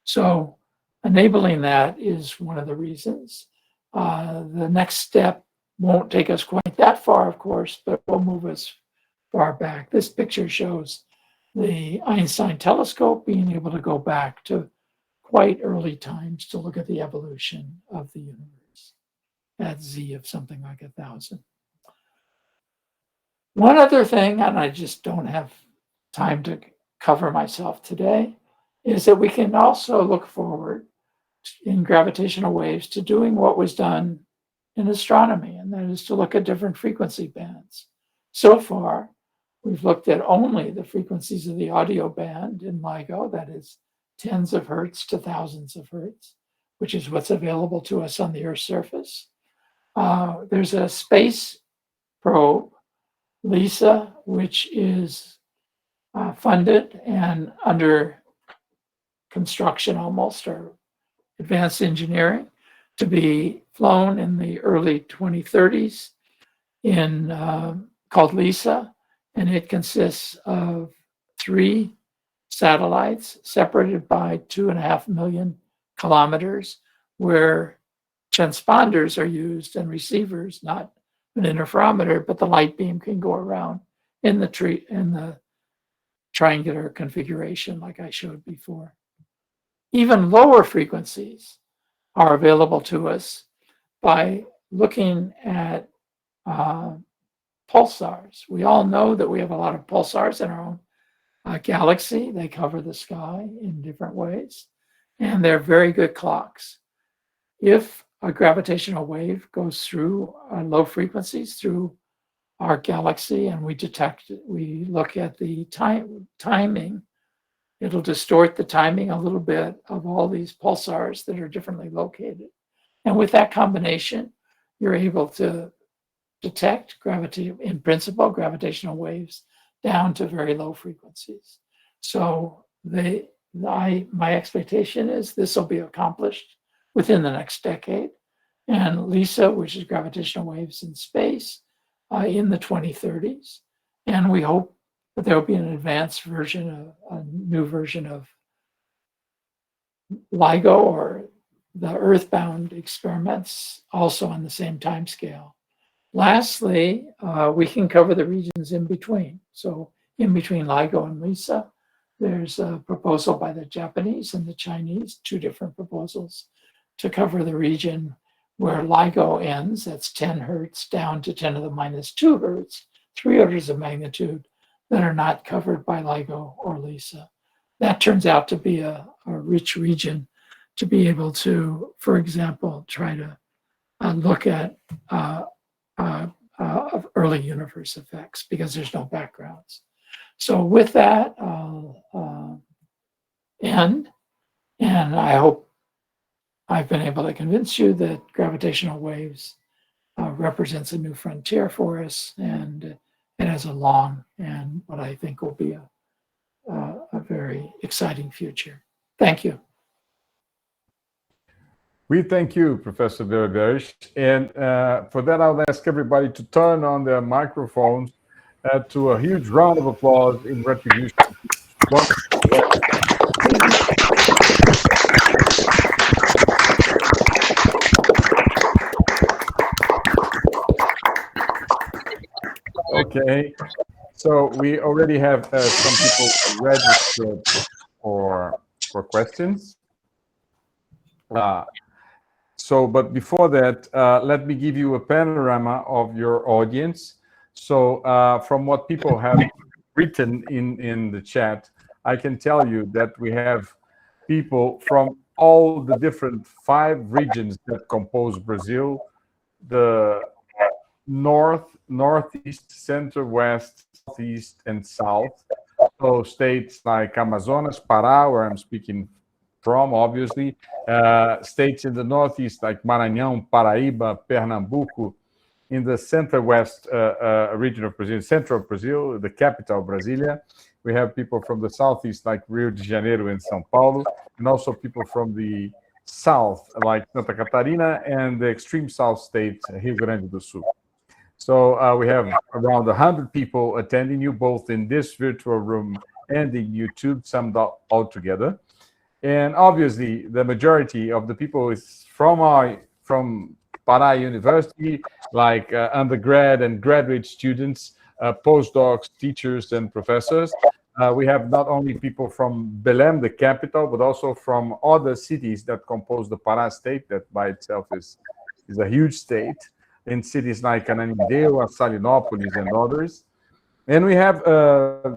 So enabling that is one of the reasons. The next step won't take us quite that far, of course, but will move us far back. This picture shows the Einstein Telescope being able to go back to quite early times to look at the evolution of the universe at Z of something like 1,000. One other thing, and I just don't have time to cover myself today, is that we can also look forward in gravitational waves to doing what was done in astronomy, and that is to look at different frequency bands. So far, we've looked at only the frequencies of the audio band in LIGO, that is tens of hertz to thousands of hertz, which is what's available to us on the Earth's surface. There's a space probe, LISA, which is funded and under construction almost, or advanced engineering, to be flown in the early 2030s called LISA, and it consists of 3 satellites separated by 2.5 million kilometers, where transponders are used and receivers, not an interferometer, but the light beam can go around in the triangular configuration like I showed before. Even lower frequencies are available to us by looking at pulsars. We all know that we have a lot of pulsars in our own galaxy. They cover the sky in different ways, and they're very good clocks. If a gravitational wave goes through low frequencies through our galaxy and we detect it, we look at the timing, it'll distort the timing a little bit of all these pulsars that are differently located. And with that combination, you're able to detect in principle, gravitational waves down to very low frequencies. So my expectation is this will be accomplished within the next decade. And LISA, which is gravitational waves in space, in the 2030s. And we hope that there will be an advanced version, a new version of LIGO, or the Earthbound experiments, also on the same time scale. Lastly, we can cover the regions in between. So in between LIGO and LISA, there's a proposal by the Japanese and the Chinese, two different proposals to cover the region where LIGO ends, that's 10 hertz, down to 10 to the minus 2 hertz, 3 orders of magnitude that are not covered by LIGO or LISA. That turns out to be a rich region to be able to, for example, try to look at early universe effects, because there's no backgrounds. So with that, I'll end, and I hope I've been able to convince you that gravitational waves represents a new frontier for us, and it has a long and what I think will be a very exciting future. Thank you. We thank you, Professor Barry Barish. And for that, I'll ask everybody to turn on their microphones to a huge round of applause in retribution. Okay, so we already have some people registered for questions. But before that, let me give you a panorama of your audience. So from what people have written in the chat, I can tell you that we have people from all the different 5 regions that compose Brazil: the north, northeast, center, west, southeast, and south. So states like Amazonas, Pará, where I'm speaking from, obviously, states in the northeast like Maranhão, Paraíba, Pernambuco, in the center-west region of Brazil, central Brazil, the capital, Brasília. We have people from the southeast like Rio de Janeiro and São Paulo, and also people from the south like Santa Catarina and the extreme south state, Rio Grande do Sul. So we have around 100 people attending you, both in this virtual room and in YouTube, summed up all together. And obviously, the majority of the people is from Pará University, like undergrad and graduate students, postdocs, teachers, and professors. We have not only people from Belém, the capital, but also from other cities that compose the Pará state, that by itself is a huge state, in cities like Ananindeua, Salinópolis, and others. And we have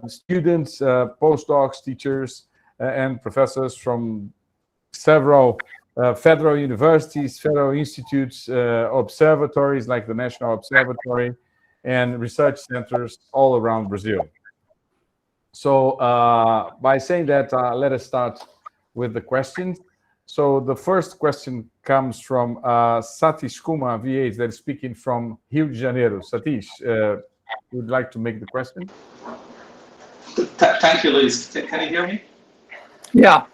students, postdocs, teachers, and professors from several federal universities, federal institutes, observatories like the National Observatory, and research centers all around Brazil. So by saying that, let us start with the questions. So the first question comes from Satish Kumar, VH, that is speaking from Rio de Janeiro. Satish, would like to make the question? Thank you, Luis. Can you hear me? Yeah.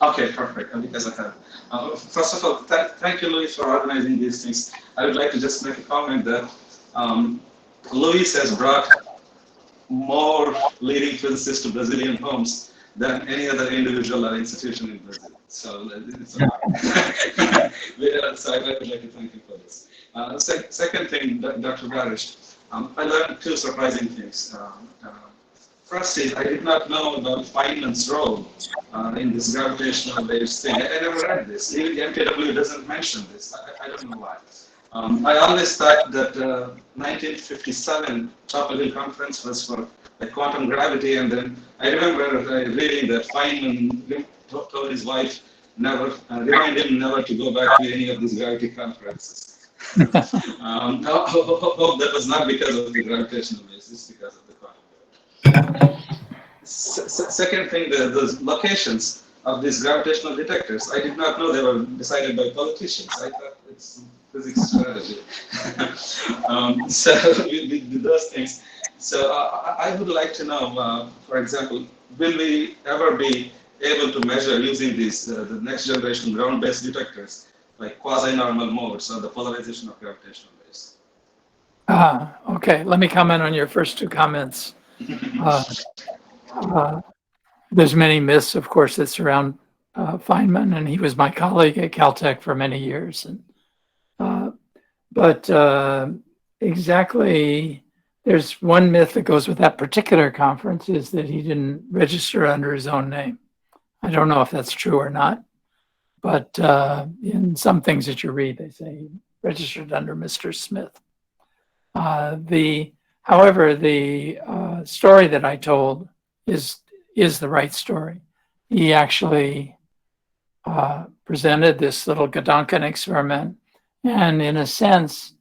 Okay, perfect. Because I have. First of all, thank you, Luis, for organizing these things. I would like to just make a comment that Luis has brought more leading physicists to Brazilian homes than any other individual or institution in Brazil. So it's so I would like to thank you for this. Second thing, Dr. Barish, I learned 2 surprising things. First is, I did not know about Feynman's role in this gravitational waves thing. I never read this. Even the MKW doesn't mention this. I don't know why. I always thought that 1957 Chapel Hill Conference was for quantum gravity, and then I remember reading that Feynman told his wife remind him never to go back to any of these gravity conferences. I hope that was not because of the gravitational waves, it's because of the quantum gravity. Second thing, those locations of these gravitational detectors, I did not know they were decided by politicians. I thought it's physics strategy. So we did those things. So I would like to know, for example, will we ever be able to measure using these the next generation ground-based detectors, like quasi-normal modes or the polarization of gravitational waves? Okay, let me comment on your first two comments. There's many myths, of course, that surround Feynman, and he was my colleague at Caltech for many years. But exactly, there's one myth that goes with that particular conference, is that he didn't register under his own name. I don't know if that's true or not, but in some things that you read, they say he registered under Mr. Smith. However, the story that I told is the right story. He actually presented this little Gedanken experiment, and in a sense,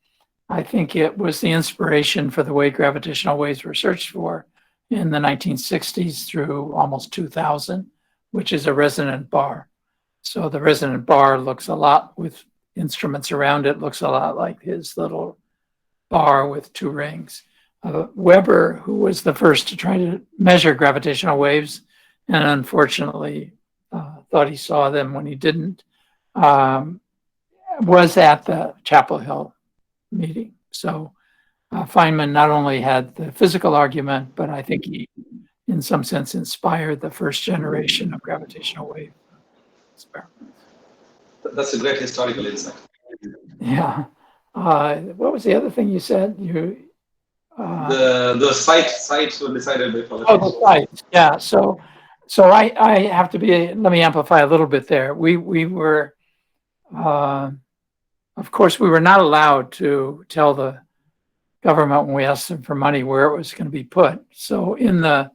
I think it was the inspiration for the way gravitational waves were searched for in the 1960s through almost 2000, which is a resonant bar. So the resonant bar looks a lot, with instruments around it, looks a lot like his little bar with two rings. Weber, who was the first to try to measure gravitational waves, and unfortunately thought he saw them when he didn't, was at the Chapel Hill meeting. So Feynman not only had the physical argument, but I think he, in some sense, inspired the first generation of gravitational wave experiments. That's a great historical insight. Yeah. What was the other thing you said? The sites were decided by politicians. Oh, the sites. Yeah. So I have to be. Let me amplify a little bit there. We were, of course, we were not allowed to tell the government when we asked them for money where it was going to be put. So in the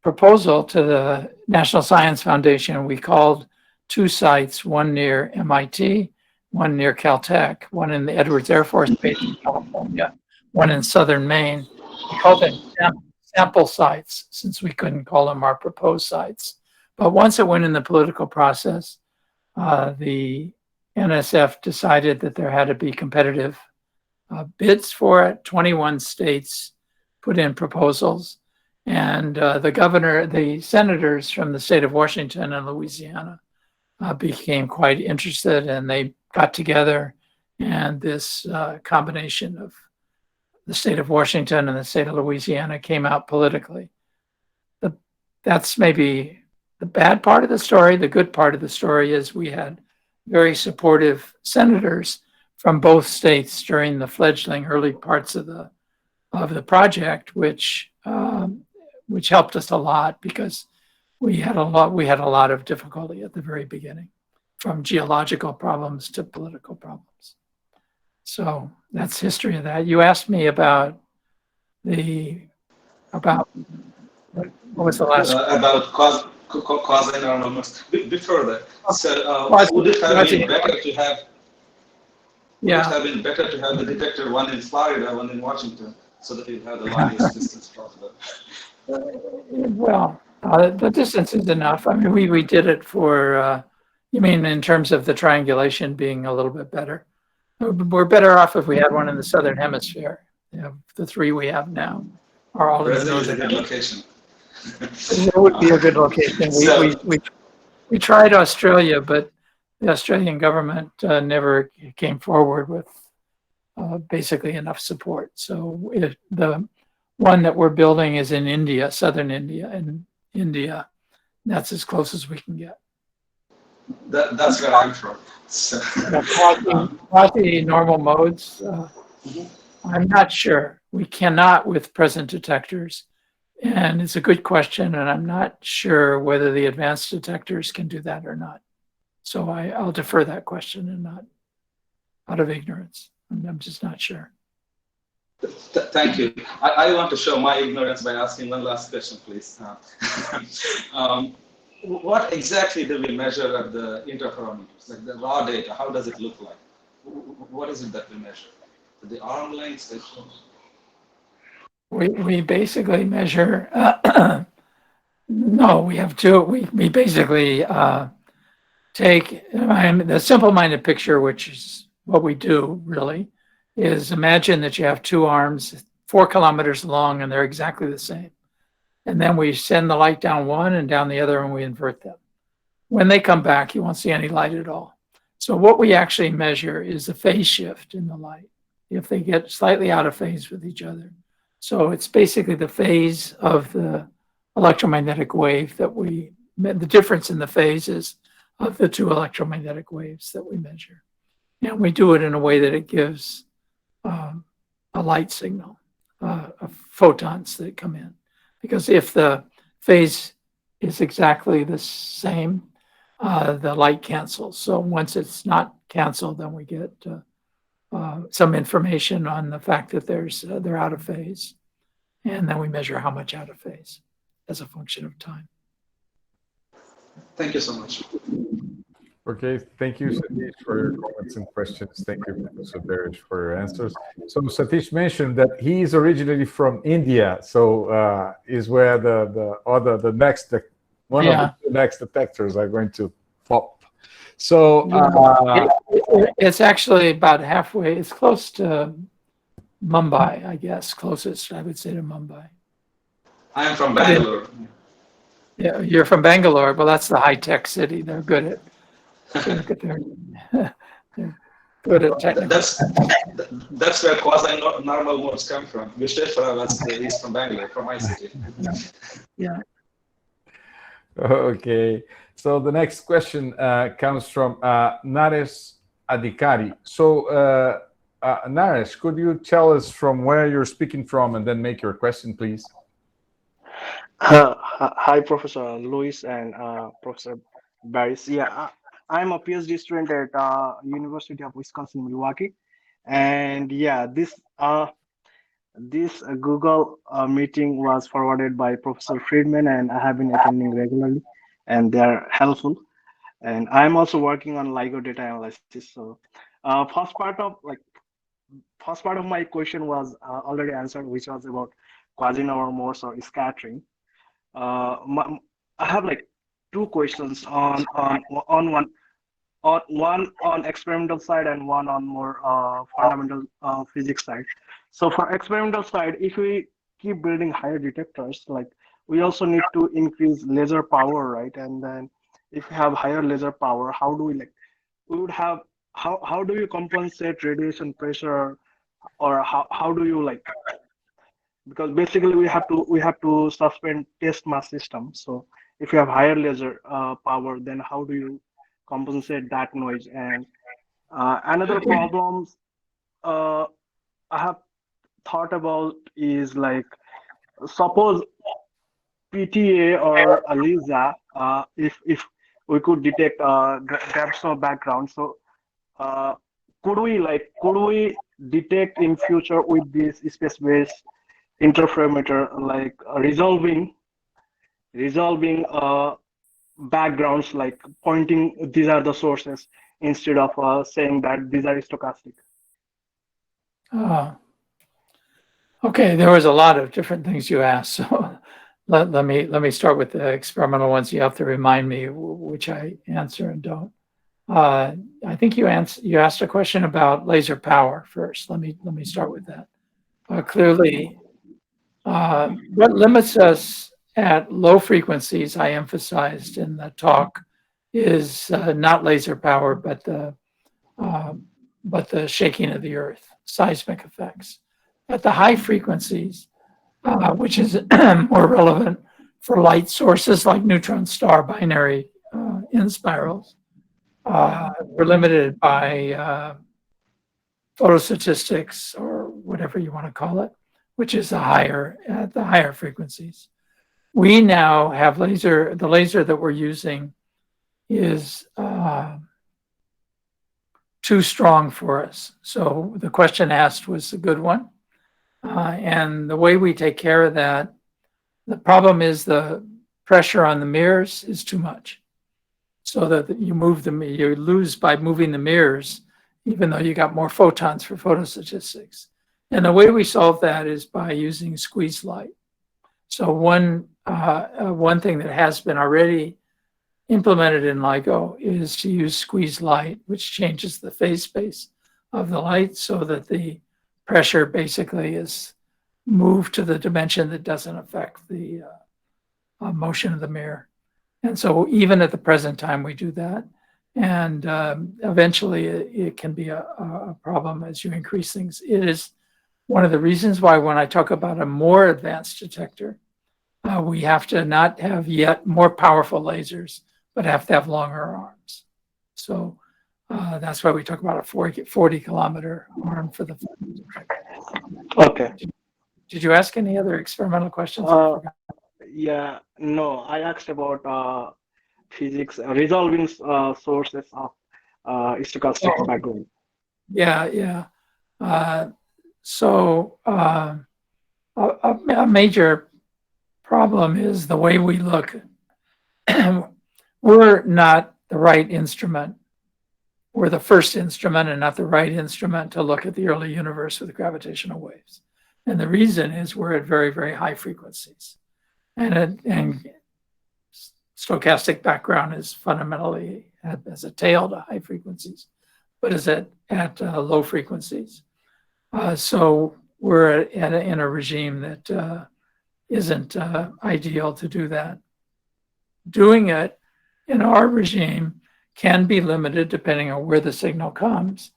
proposal to the National Science Foundation, we called two sites, one near MIT, one near Caltech, one in the Edwards Air Force Base in California, one in southern Maine. We called them sample sites, since we couldn't call them our proposed sites. But once it went in the political process, the NSF decided that there had to be competitive bids for it. 21 states put in proposals, and the senators from the state of Washington and Louisiana became quite interested, and they got together, and this combination of the state of Washington and the state of Louisiana came out politically. That's maybe the bad part of the story. The good part of the story is we had very supportive senators from both states during the fledgling early parts of the project, which helped us a lot, because we had a lot of difficulty at the very beginning, from geological problems to political problems. So that's history of that. You asked me about what was the last? About quasi-normal modes. Before that, so would it have been better to have? Would it have been better to have the detector, one in Florida, one in Washington, so that you have the longest distance possible? Well, the distance is enough. I mean, we did it for. You mean in terms of the triangulation being a little bit better? We're better off if we had one in the southern hemisphere. The three we have now are all in the Brazil is a northern good location. It would be a good location. We tried Australia, but the Australian government never came forward with basically enough support. So the one that we're building is in India, southern India, and India. That's as close as we can get. That's where I'm from. So, quasi-normal modes, I'm not sure. We cannot with present detectors. And it's a good question, and I'm not sure whether the advanced detectors can do that or not. So I'll defer that question, and not out of ignorance. I'm just not sure. Thank you. I want to show my ignorance by asking one last question, please. What exactly do we measure at the interferometers? Like the raw data, how does it look like? What is it that we measure? The arm lengths? We basically measure, no, we have two, we basically take, the simple-minded picture, which is what we do really, is imagine that you have two arms, 4 kilometers long, and they're exactly the same. And then we send the light down one and down the other, and we invert them. When they come back, you won't see any light at all. So what we actually measure is the phase shift in the light, if they get slightly out of phase with each other. So it's basically the phase of the electromagnetic wave that the difference in the phases of the two electromagnetic waves that we measure. And we do it in a way that it gives a light signal, of photons that come in. Because if the phase is exactly the same, the light cancels. So once it's not canceled, then we get some information on the fact that they're out of phase. And then we measure how much out of phase as a function of time. Thank you so much. Okay, thank you, Satish, for your comments and questions. Thank you, Professor Barish, for your answers. So Satish mentioned that he is originally from India, so is where the next one of the next detectors are going to pop. So it's actually about halfway. It's close to Mumbai, I guess, closest I would say to Mumbai. I am from Bangalore. Yeah, you're from Bangalore. Well, that's the high-tech city. They're good at. They're good at technical. That's where quasi-normal modes come from. Visheshwara is from Bangalore, from my city. Yeah. Okay. So the next question comes from Naresh Adhikari. So Naresh, could you tell us from where you're speaking from and then make your question, please? Hi, Professor Lewis and Professor Barish. Yeah, I'm a PhD student at University of Wisconsin-Milwaukee, and yeah, this Google meeting was forwarded by Professor Friedman, and I have been attending regularly, and they're helpful. And I'm also working on LIGO data analysis. So, first part of my question was already answered, which was about quasi-normal modes or scattering. I have like two questions on one on experimental side and one on more fundamental physics side. So for experimental side, if we keep building higher detectors, like we also need to increase laser power, right? And then if we have higher laser power, how do how do you compensate radiation pressure, or how do you because basically we have to suspend test mass system. So if you have higher laser power, then how do you compensate that noise? And another problems I have thought about is like, suppose PTA or ELISA, if we could detect gravitational background, so could we detect in future with this space-based interferometer, like resolving backgrounds, like pointing these are the sources instead of saying that these are stochastic? Okay, there was a lot of different things you asked. So let me start with the experimental ones. You have to remind me which I answer and don't. I think you asked a question about laser power first. Let me start with that. Clearly, what limits us at low frequencies, I emphasized in the talk, is not laser power, but the shaking of the Earth, seismic effects. At the high frequencies, which is more relevant for light sources like neutron star binary in spirals, we're limited by photostatistics, or whatever you want to call it, which is at the higher frequencies. We now have the laser that we're using is 2 too strong for us. So the question asked was a good one. And the way we take care of that, the problem is the pressure on the mirrors is too much. So that you lose by moving the mirrors, even though you got more photons for photostatistics. And the way we solve that is by using squeezed light. So one thing that has been already implemented in LIGO is to use squeezed light, which changes the phase space of the light so that the pressure basically is moved to the dimension that doesn't affect the motion of the mirror. And so even at the present time, we do that. And eventually it can be a problem as you increase things. It is one of the reasons why when I talk about a more advanced detector, we have to not have yet more powerful lasers, but have to have longer arms. So that's why we talk about a 40-kilometer arm for the. Okay. Did you ask any other experimental questions? Yeah, no, I asked about physics, resolving sources of stochastic background. Yeah. So a major problem is the way we look. We're not the right instrument. We're the first instrument and not the right instrument to look at the early universe with gravitational waves. And the reason is we're at very, very high frequencies. And stochastic background is fundamentally as a tail to high frequencies, but is at low frequencies. So we're in a regime that isn't ideal to do that. Doing it in our regime can be limited depending on where the signal comes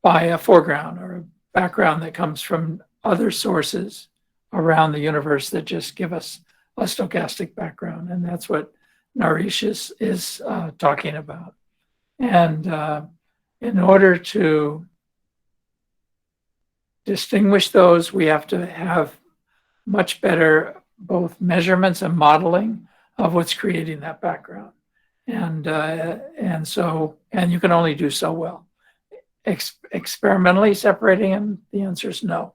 by a foreground or a background that comes from other sources around the universe that just give us a stochastic background. And that's what Naresh is talking about. And in order to distinguish those, we have to have much better both measurements and modeling of what's creating that background. And you can only do so well. Experimentally separating them, the answer is no.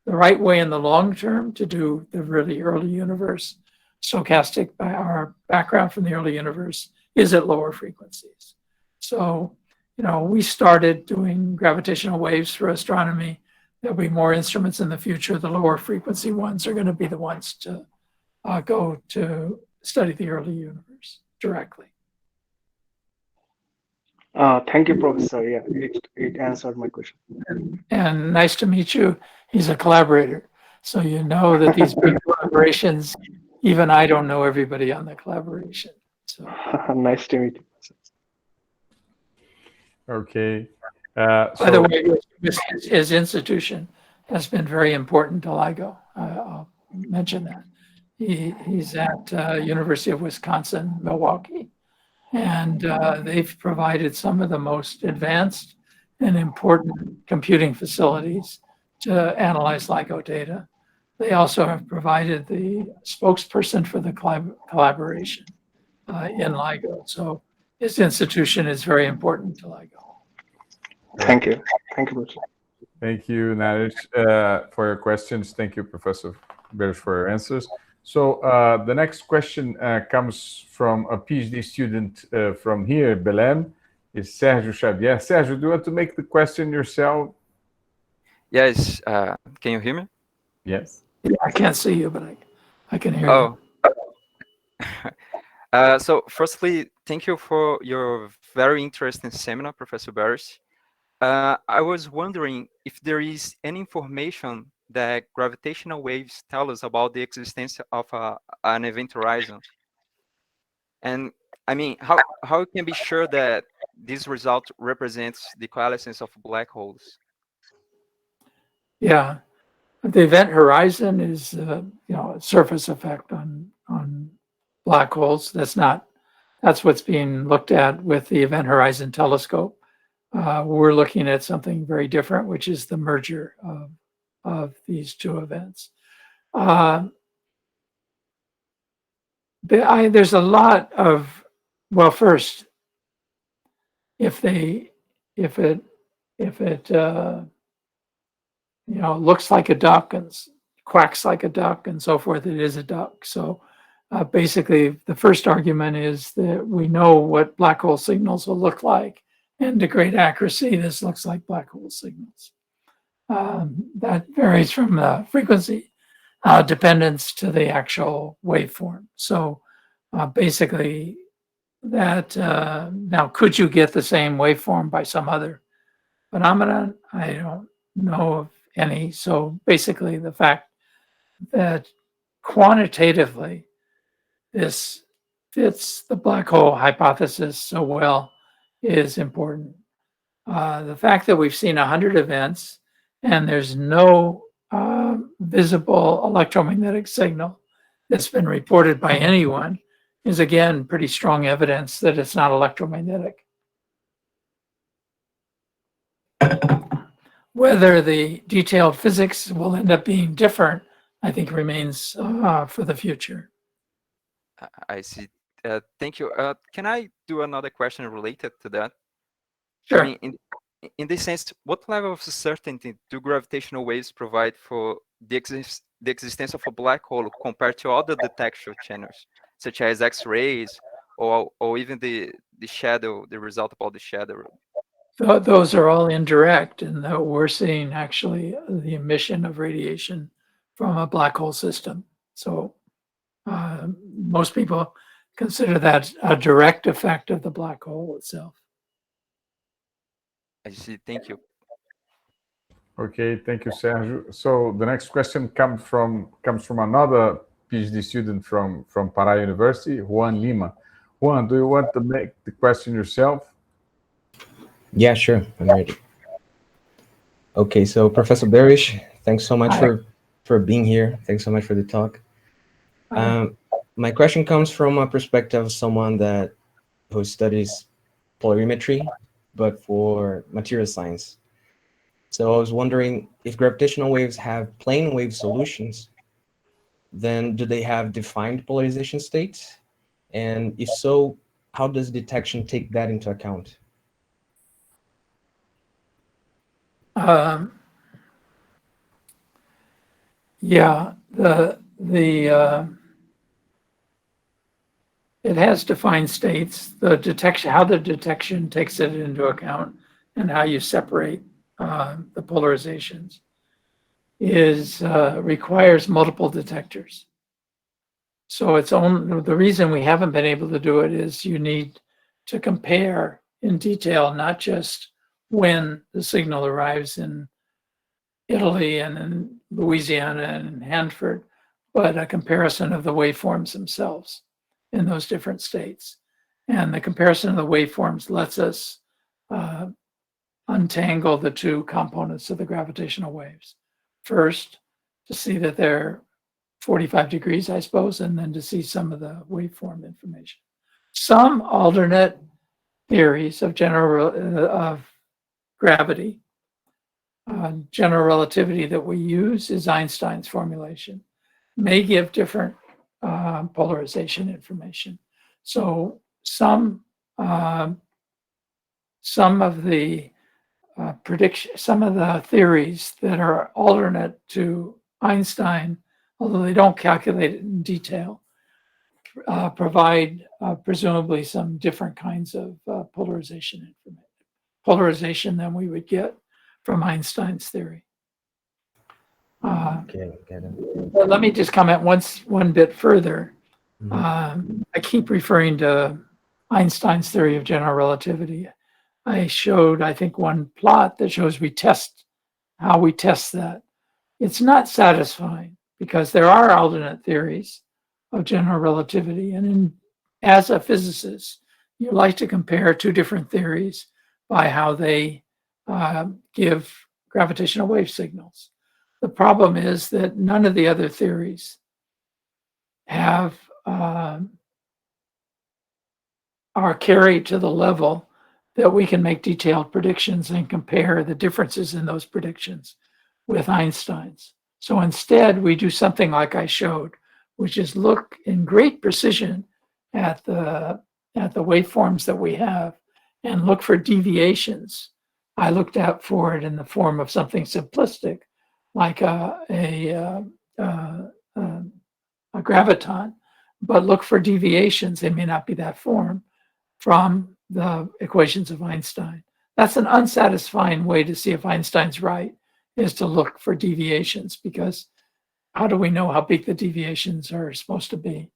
The right way in the long term to do the really early universe stochastic our background from the early universe is at lower frequencies. So, we started doing gravitational waves for astronomy. There'll be more instruments in the future. The lower frequency ones are going to be the ones to go to study the early universe directly. Thank you, Professor. Yeah, it answered my question. And nice to meet you. He's a collaborator. So you know that these big collaborations, even I don't know everybody on the collaboration. So nice to meet you. Okay. By the way, his institution has been very important to LIGO. I'll mention that. He's at University of Wisconsin, Milwaukee. And they've provided some of the most advanced and important computing facilities to analyze LIGO data. They also have provided the spokesperson for the collaboration in LIGO. So his institution is very important to LIGO. Thank you. Thank you, Professor. Thank you, Naresh, for your questions. Thank you, Professor Barish, for your answers. So the next question comes from a PhD student from here, Belém, is Sérgio Xavier. Sérgio, do you want to make the question yourself? Yes. Can you hear me? Yes. Yeah, I can't see you, but I can hear you. So firstly, thank you for your very interesting seminar, Professor Barish. I was wondering if there is any information that gravitational waves tell us about the existence of an event horizon. And I mean, how we can be sure that this result represents the coalescence of black holes? Yeah, the event horizon is a surface effect on black holes. That's what's being looked at with the Event Horizon Telescope. We're looking at something very different, which is the merger of these two events. There's a lot of, well, first, if If it looks like a duck and quacks like a duck and so forth, it is a duck. So basically, the first argument is that we know what black hole signals will look like, and to great accuracy, this looks like black hole signals. That varies from the frequency dependence to the actual waveform. So basically, that now, could you get the same waveform by some other phenomenon? I don't know of any. So basically, the fact that quantitatively this fits the black hole hypothesis so well is important. The fact that we've seen 100 events and there's no visible electromagnetic signal that's been reported by anyone is, again, pretty strong evidence that it's not electromagnetic. Whether the detailed physics will end up being different, I think remains for the future. I see. Thank you. Can I do another question related to that? Sure. I mean, in this sense, what level of certainty do gravitational waves provide for the existence of a black hole compared to other detection channels, such as X-rays or even the shadow, the result of all the shadow? Those are all indirect, and we're seeing actually the emission of radiation from a black hole system. So most people consider that a direct effect of the black hole itself. I see. Thank you. Okay, thank you, Sergio. So the next question comes from another PhD student from Pará University, Juan Lima. Juan, do you want to make the question yourself? Yeah, sure. I'm ready. Okay, so Professor Barish, thanks so much for being here. Thanks so much for the talk. My question comes from a perspective of someone who studies polarimetry, but for material science. So I was wondering, if gravitational waves have plane wave solutions, then do they have defined polarization states? And if so, how does detection take that into account? Yeah, it has defined states. The detection, how the detection takes it into account, and how you separate the polarizations requires multiple detectors. So the reason we haven't been able to do it is you need to compare in detail, not just when the signal arrives in Italy and in Louisiana and in Hanford, but a comparison of the waveforms themselves in those different states. And the comparison of the waveforms lets us untangle the two components of the gravitational waves. First, to see that they're 45 degrees, I suppose, and then to see some of the waveform information. Some alternate theories of gravity, general relativity that we use is Einstein's formulation, may give different polarization information. So some of the some of the theories that are alternate to Einstein, although they don't calculate it in detail, provide presumably some different kinds of polarization than we would get from Einstein's theory. Okay, But let me just comment one bit further. I keep referring to Einstein's theory of general relativity. I showed, I think, one plot that shows how we test that. It's not satisfying because there are alternate theories of general relativity. And as a physicist, you like to compare two different theories by how they give gravitational wave signals. The problem is that none of the other theories are carried to the level that we can make detailed predictions and compare the differences in those predictions with Einstein's. So instead, we do something like I showed, which is look in great precision at the waveforms that we have and look for deviations I looked out for it in the form of something simplistic, like a graviton, but look for deviations. They may not be that form from the equations of Einstein. That's an unsatisfying way to see if Einstein's right, is to look for deviations, because how do we know how big the deviations are supposed to be?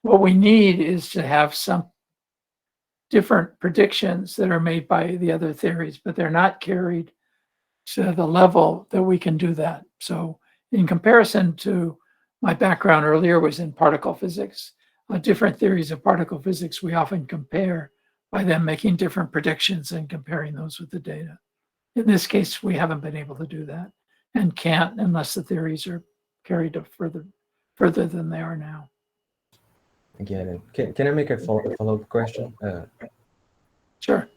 What we need is to have some different predictions that are made by the other theories, but they're not carried to the level that we can do that. So in comparison to my background earlier was in particle physics, different theories of particle physics, we often compare by them making different predictions and comparing those with the data. In this case, we haven't been able to do that and can't unless the theories are carried to further than they are now. I get it. Can I make a follow-up question? Sure.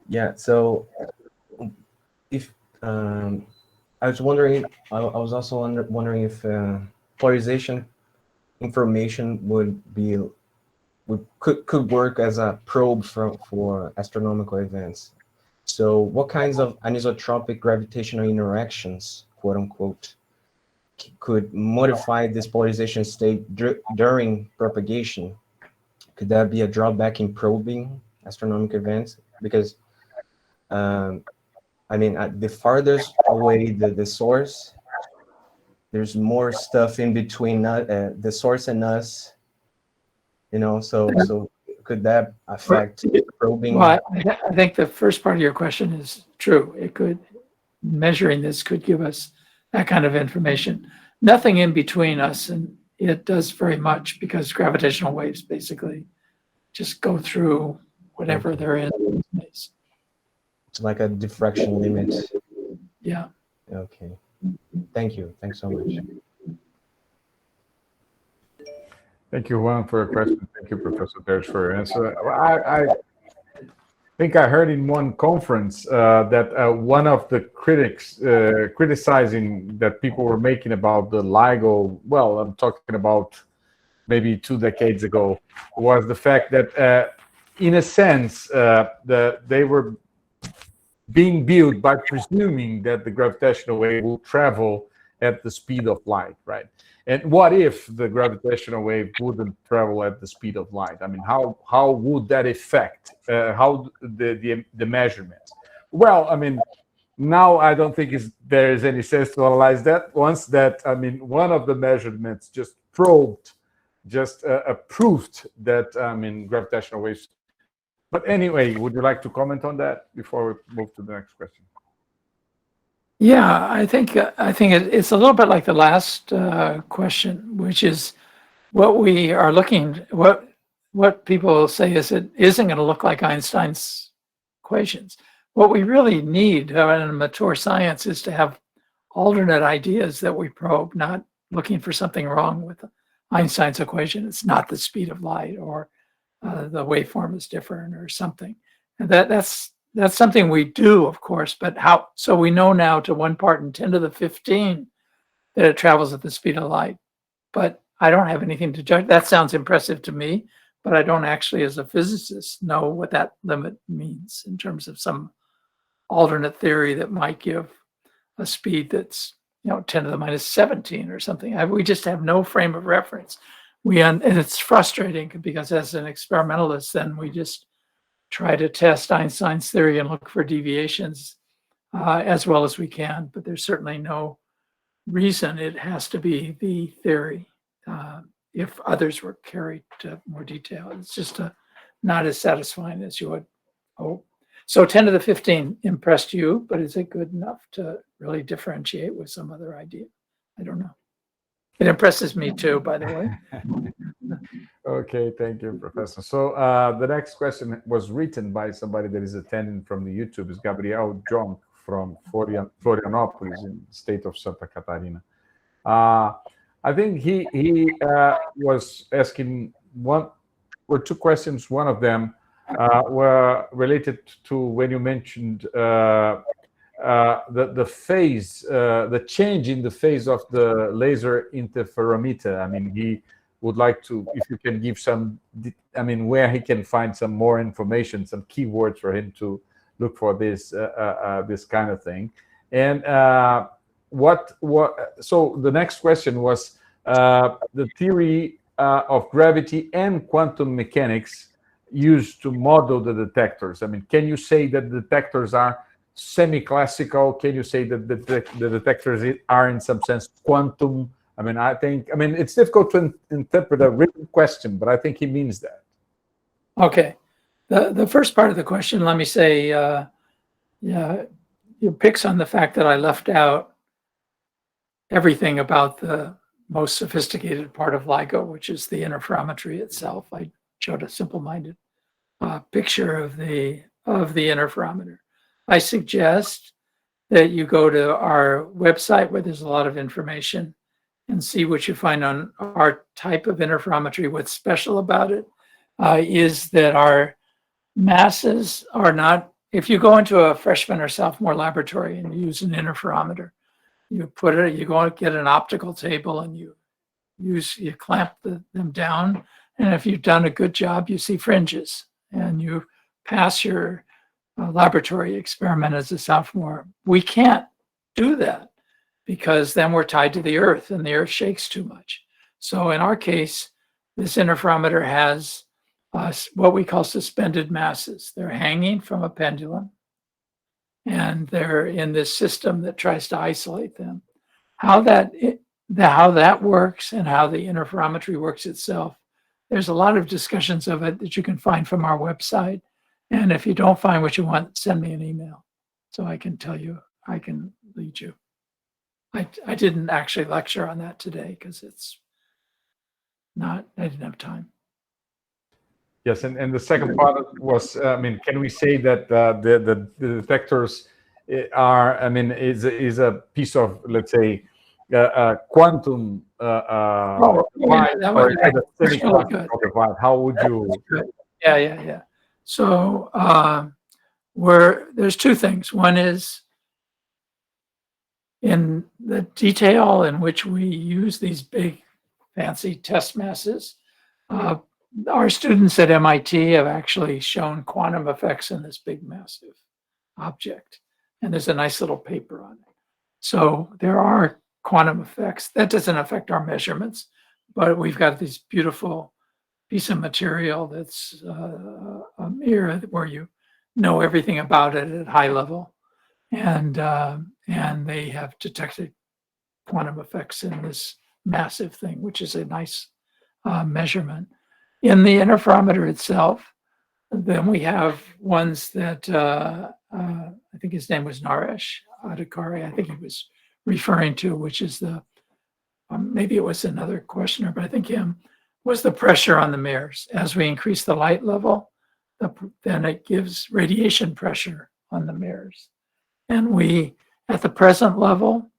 Yeah. So, if I was wondering, I was also wondering if polarization information could work as a probe for astronomical events. So, what kinds of anisotropic gravitational interactions, quote unquote, could modify this polarization state during propagation? Could that be a drawback in probing astronomical events? Because I mean, the farthest away the source, there's more stuff in between the source and us, you know. So could that affect probing? Well, I think the first part of your question is true. It could, measuring this could give us that kind of information. Nothing in between us and it does very much, because gravitational waves basically just go through whatever they're in space. It's like a diffraction limit. Yeah. Okay. Thank you. Thanks so much. Thank you, Juan, for your question. Thank you, Professor Barish, for your answer. I think I heard in one conference that one of the critics criticizing that people were making about the LIGO, well, I'm talking about maybe 2 decades ago, was the fact that in a sense, they were being built by presuming that the gravitational wave will travel at the speed of light, right? And what if the gravitational wave wouldn't travel at the speed of light? I mean, how would that affect how the measurements? Well, I mean, now I don't think there is any sense to analyze that. Once that, I mean, one of the measurements just proved that, I mean, gravitational waves. But anyway, would you like to comment on that before we move to the next question? Yeah, I think it's a little bit like the last question, which is what we are what people say is it isn't going to look like Einstein's equations. What we really need in a mature science is to have alternate ideas that we probe, not looking for something wrong with Einstein's equation. It's not the speed of light, or the waveform is different or something. And that's something we do, of course, but how? So we know now to 1 part in 10 to the 15 that it travels at the speed of light, but I don't have anything to judge. That sounds impressive to me, but I don't actually, as a physicist, know what that limit means in terms of some alternate theory that might give a speed that's, 10 to the minus 17 or something. We just have no frame of reference. And it's frustrating because as an experimentalist, then we just try to test Einstein's theory and look for deviations as well as we can, but there's certainly no reason it has to be the theory if others were carried to more detail. It's just not as satisfying as you would hope. So 10 to the 15 impressed you, but is it good enough to really differentiate with some other idea? I don't know. It impresses me too, by the way. Okay, thank you, Professor. So the next question was written by somebody that is attending from the YouTube. Is Gabriel Jong from Florianopolis in the state of Santa Catarina. I think he was asking 1 or 2 questions. One of them were related to when you mentioned the phase, the change in the phase of the laser interferometer. I mean, he would like to, if you can give some, I mean, where he can find some more information, some keywords for him to look for this this kind of thing. And so the next question was the theory of gravity and quantum mechanics used to model the detectors. I mean, can you say that detectors are semi-classical? Can you say that the detectors are in some sense quantum? I mean, it's difficult to interpret a written question, but I think he means that. Okay. The first part of the question, let me say, yeah, it picks on the fact that I left out everything about the most sophisticated part of LIGO, which is the interferometry itself. I showed a simple-minded picture of the interferometer. I suggest that you go to our website where there's a lot of information and see what you find on our type of interferometry. What's special about it is that our masses are not, if you go into a freshman or sophomore laboratory and use an interferometer, you go and get an optical table and you clamp them down. And if you've done a good job, you see fringes and you pass your laboratory experiment as a sophomore. We can't do that because then we're tied to the Earth and the Earth shakes too much. So in our case, this interferometer has what we call suspended masses. They're hanging from a pendulum and they're in this system that tries to isolate them. How that works and how the interferometry works itself, there's a lot of discussions of it that you can find from our website. And if you don't find what you want, send me an email so I can tell you, I can lead you. I didn't actually lecture on that today because I didn't have time. Yes, and the second part was, can we say that the detectors are, is a piece of, let's say, quantum that was semi-classical device? How would you? Yeah. So there's two things. One is in the detail in which we use these big fancy test masses. Our students at MIT have actually shown quantum effects in this big massive object. And there's a nice little paper on it. So there are quantum effects. That doesn't affect our measurements, but we've got this beautiful piece of material that's a mirror where you know everything about it at high level. And they have detected quantum effects in this massive thing, which is a nice measurement. In the interferometer itself, then we have ones that I think his name was Naresh Adhikari, I think he was referring to, which is maybe it was another questioner, but I think him, was the pressure on the mirrors. As we increase the light level, then it gives radiation pressure on the mirrors. And we, at the present level,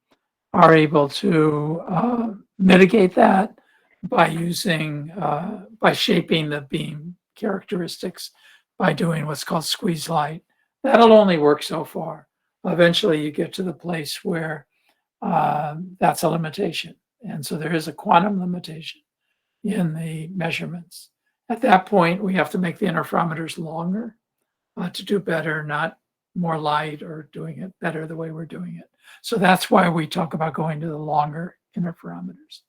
are able to mitigate that by shaping the beam characteristics by doing what's called squeeze light. That'll only work so far. Eventually you get to the place where that's a limitation. And so there is a quantum limitation in the measurements. At that point, we have to make the interferometers longer to do better, not more light or doing it better the way we're doing it. So that's why we talk about going to the longer interferometers.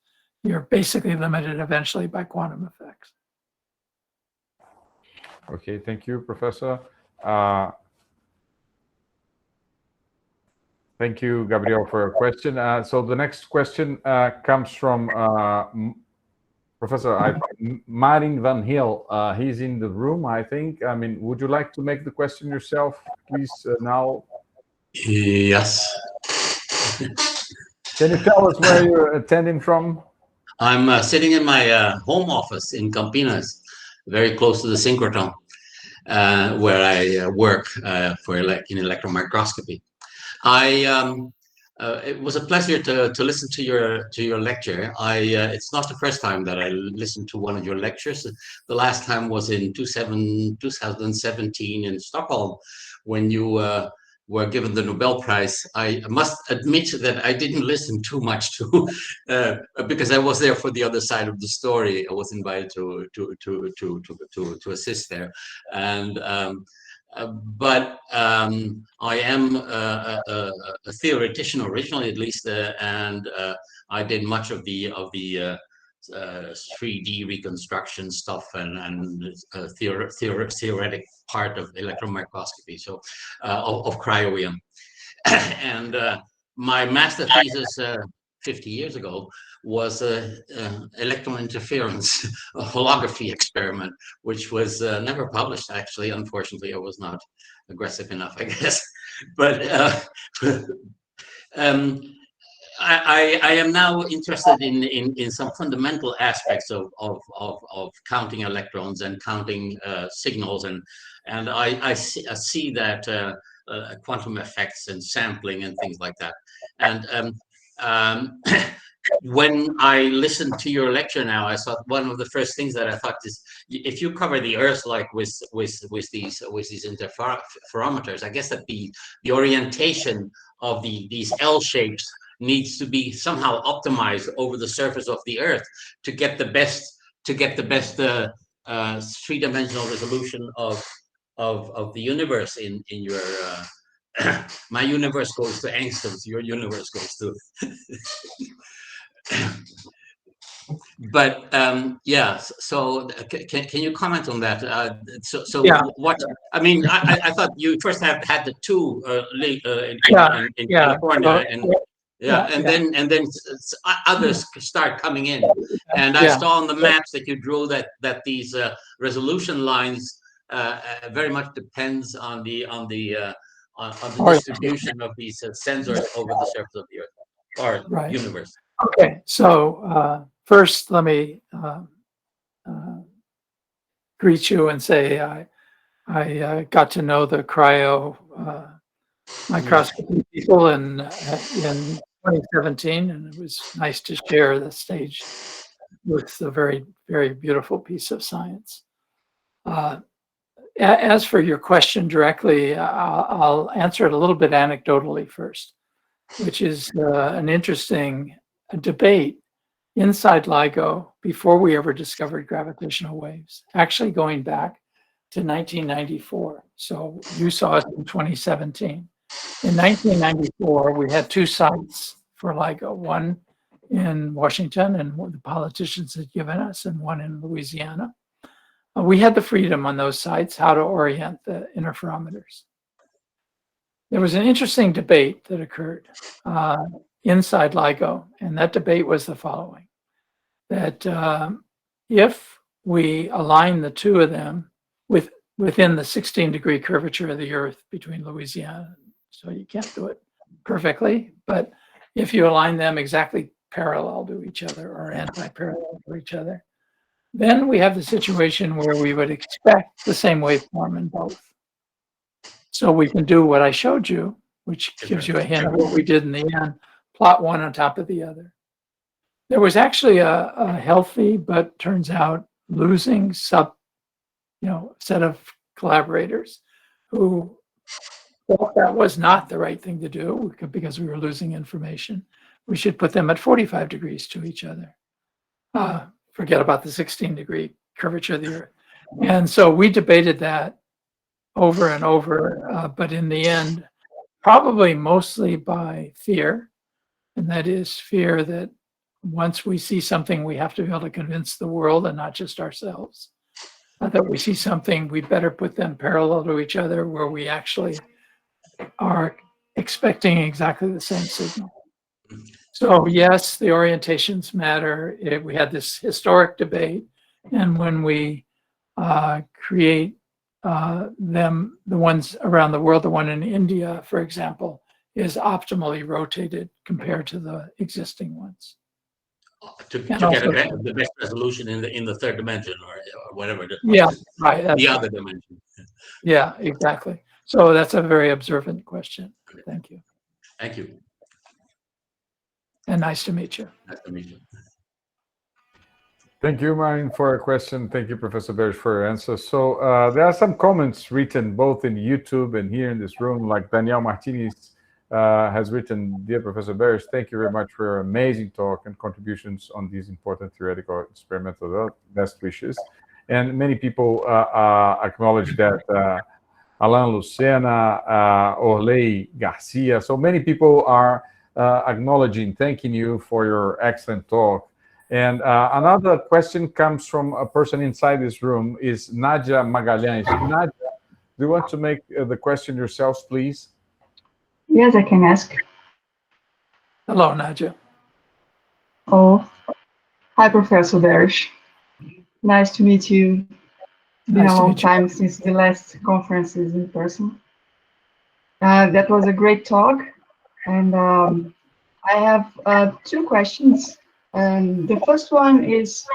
You're basically limited eventually by quantum effects. Okay, thank you, Professor. Thank you, Gabriel, for your question. So the next question comes from Professor Martin Van Heel. He's in the room, I think. Would you like to make the question yourself, please, now? Yes. Can you tell us where you're attending from? I'm sitting in my home office in Campinas, very close to the synchrotron, where I work in electron microscopy. It was a pleasure to listen to your lecture. It's not the first time that I listened to one of your lectures. The last time was in 2017 in Stockholm, when you were given the Nobel Prize. I must admit that I didn't listen too much to because I was there for the other side of the story. I was invited to assist there, and but I am a theoretician originally, at least, and I did much of the 3D reconstruction stuff and theoretic part of electron microscopy, so of cryo-EM. And my master thesis 50 years ago was electron interference, a holography experiment, which was never published, actually. Unfortunately, I was not aggressive enough, I guess. But I am now interested in some fundamental aspects of counting electrons and counting signals, and I see that quantum effects and sampling and things like that. And when I listened to your lecture now, I thought one of the first things that I thought is, if you cover the Earth like with these interferometers, I guess that the orientation of these L shapes needs to be somehow optimized over the surface of the Earth to get the best three-dimensional resolution of the universe in your. My universe goes to angstroms. Your universe goes to. But yeah, so can you comment on that? So Yeah. what I mean, I thought you first had the two in California, and then others start coming in, and I saw on the maps that you drew that these resolution lines very much depends on the distribution of these sensors over the surface of the Earth or universe. Okay, so first let me greet you and say I got to know the cryo microscopy people in 2017, and it was nice to share the stage with a very, very beautiful piece of science. As for your question directly, I'll answer it a little bit anecdotally first, which is an interesting debate inside LIGO before we ever discovered gravitational waves, actually going back to 1994. So you saw us in 2017. In 1994, we had two sites for LIGO, one in Washington and what the politicians had given us, and one in Louisiana. We had the freedom on those sites how to orient the interferometers. There was an interesting debate that occurred inside LIGO, and that debate was the following, that if we align the two of them within the 16-degree curvature of the Earth between Louisiana, so you can't do it perfectly, but if you align them exactly parallel to each other or anti-parallel to each other, then we have the situation where we would expect the same waveform in both. So we can do what I showed you, which gives you a hint of what we did in the end, plot one on top of the other. There was actually a healthy, but turns out losing set of collaborators who thought that was not the right thing to do because we were losing information. We should put them at 45 degrees to each other. Forget about the 16-degree curvature of the Earth. And so we debated that over and over, but in the end, probably mostly by fear, and that is fear that once we see something, we have to be able to convince the world and not just ourselves. That we see something, we better put them parallel to each other where we actually are expecting exactly the same signal. So yes, the orientations matter. We had this historic debate, and when we create them, the ones around the world, the one in India, for example, is optimally rotated compared to the existing ones. To get the best resolution in the third dimension or whatever. The other dimension. Yeah, exactly. So that's a very observant question. Thank you. Thank you. And nice to meet you. Nice to meet you. Thank you, Martin, for your question. Thank you, Professor Barish, for your answer. So there are some comments written both in YouTube and here in this room, like Danielle Martinez has written, "Dear Professor Barish, thank you very much for your amazing talk and contributions on these important theoretical experimental best wishes." And many people acknowledge that Alan Lucena, Orley Garcia. So many people are acknowledging, thanking you for your excellent talk. And another question comes from a person inside this room, is Nadia Magalhães. Nadia, do you want to make the question yourselves, please? Yes, I can ask. Hello, Nadia. Oh, hi, Professor Barish. Nice to meet you. It's been a long time since the last conferences in person. That was a great talk. And I have two questions. The first one is,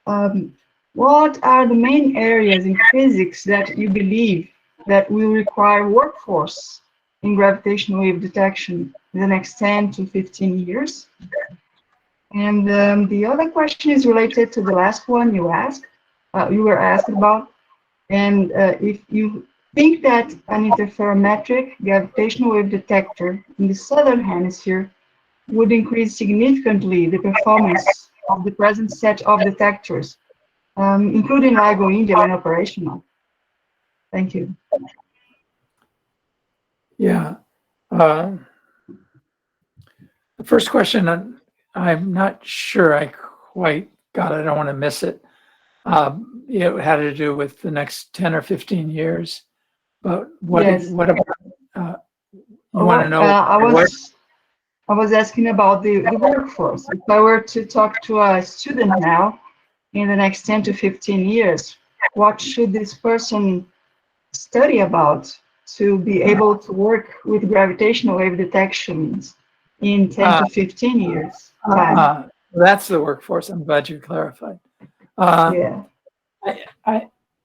what are the main areas in physics that you believe that will require workforce in gravitational wave detection in the next 10 to 15 years? And the other question is related to the last one you were asked about. And if you think that an interferometric gravitational wave detector in the southern hemisphere would increase significantly the performance of the present set of detectors, including LIGO India when operational. Thank you. Yeah. The first question, I'm not sure I quite got it. I don't want to miss it. It had to do with the next 10 or 15 years. But what, yes. What about, you want to know? I was asking about the workforce. If I were to talk to a student now in the next 10 to 15 years, what should this person study about to be able to work with gravitational wave detections in 10 to 15 years? That's the workforce. I'm glad you clarified. Yeah.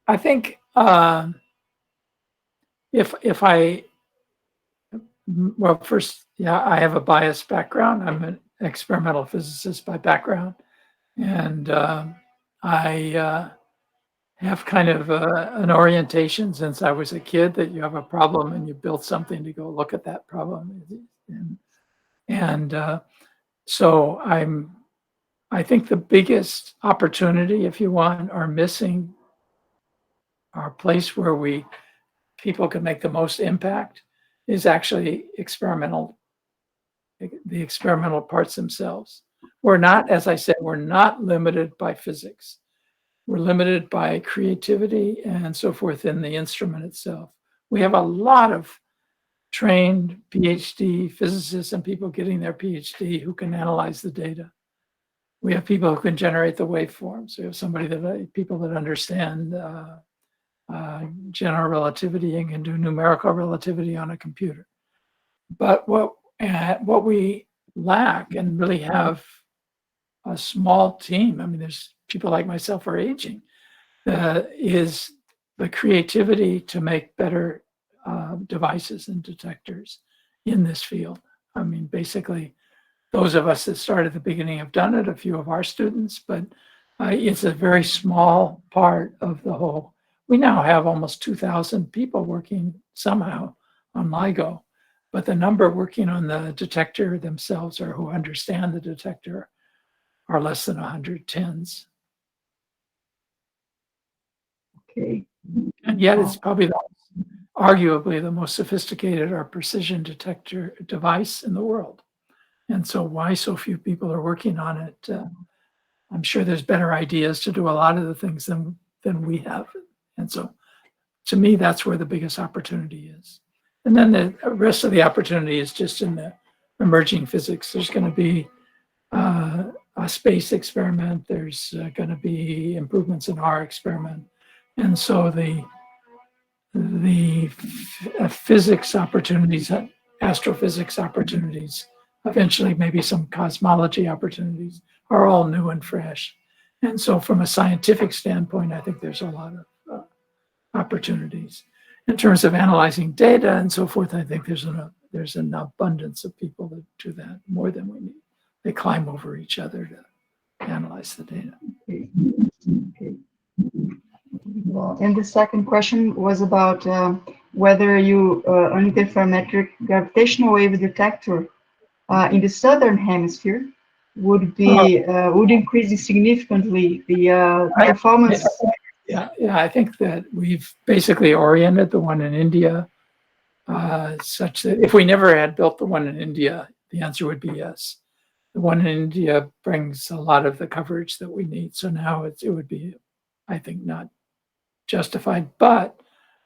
I think if I, well, first, yeah, I have a biased background. I'm an experimental physicist by background, and I have kind of an orientation since I was a kid that you have a problem and you build something to go look at that problem, and so I think the biggest opportunity, if you want, are missing our place where people can make the most impact is actually the experimental parts themselves. We're not, as I said, we're not limited by physics. We're limited by creativity and so forth in the instrument itself. We have a lot of trained PhD physicists and people getting their PhD who can analyze the data. We have people who can generate the waveforms. We have people that understand general relativity and can do numerical relativity on a computer. But what we lack and really have a small team, I mean, there's people like myself are aging, is the creativity to make better devices and detectors in this field. I mean, basically, those of us that started at the beginning have done it, a few of our students, but it's a very small part of the whole. We now have almost 2,000 people working somehow on LIGO, but the number working on the detector themselves or who understand the detector are less than 110s. Okay. And yet it's probably arguably the most sophisticated or precision detector device in the world. And so why so few people are working on it? I'm sure there's better ideas to do a lot of the things than we have. And so to me, that's where the biggest opportunity is. And then the rest of the opportunity is just in the emerging physics. There's going to be a space experiment. There's going to be improvements in our experiment. And so the physics opportunities, astrophysics opportunities, eventually maybe some cosmology opportunities are all new and fresh. And so from a scientific standpoint, I think there's a lot of opportunities. In terms of analyzing data and so forth, I think there's an abundance of people that do that more than we need. They climb over each other to analyze the data. Okay. Well, and the second question was about whether an interferometric gravitational wave detector in the southern hemisphere would increase significantly the performance Yeah, I think that we've basically oriented the one in India such that if we never had built the one in India, the answer would be yes. The one in India brings a lot of the coverage that we need. So now it would be, I think, not justified. But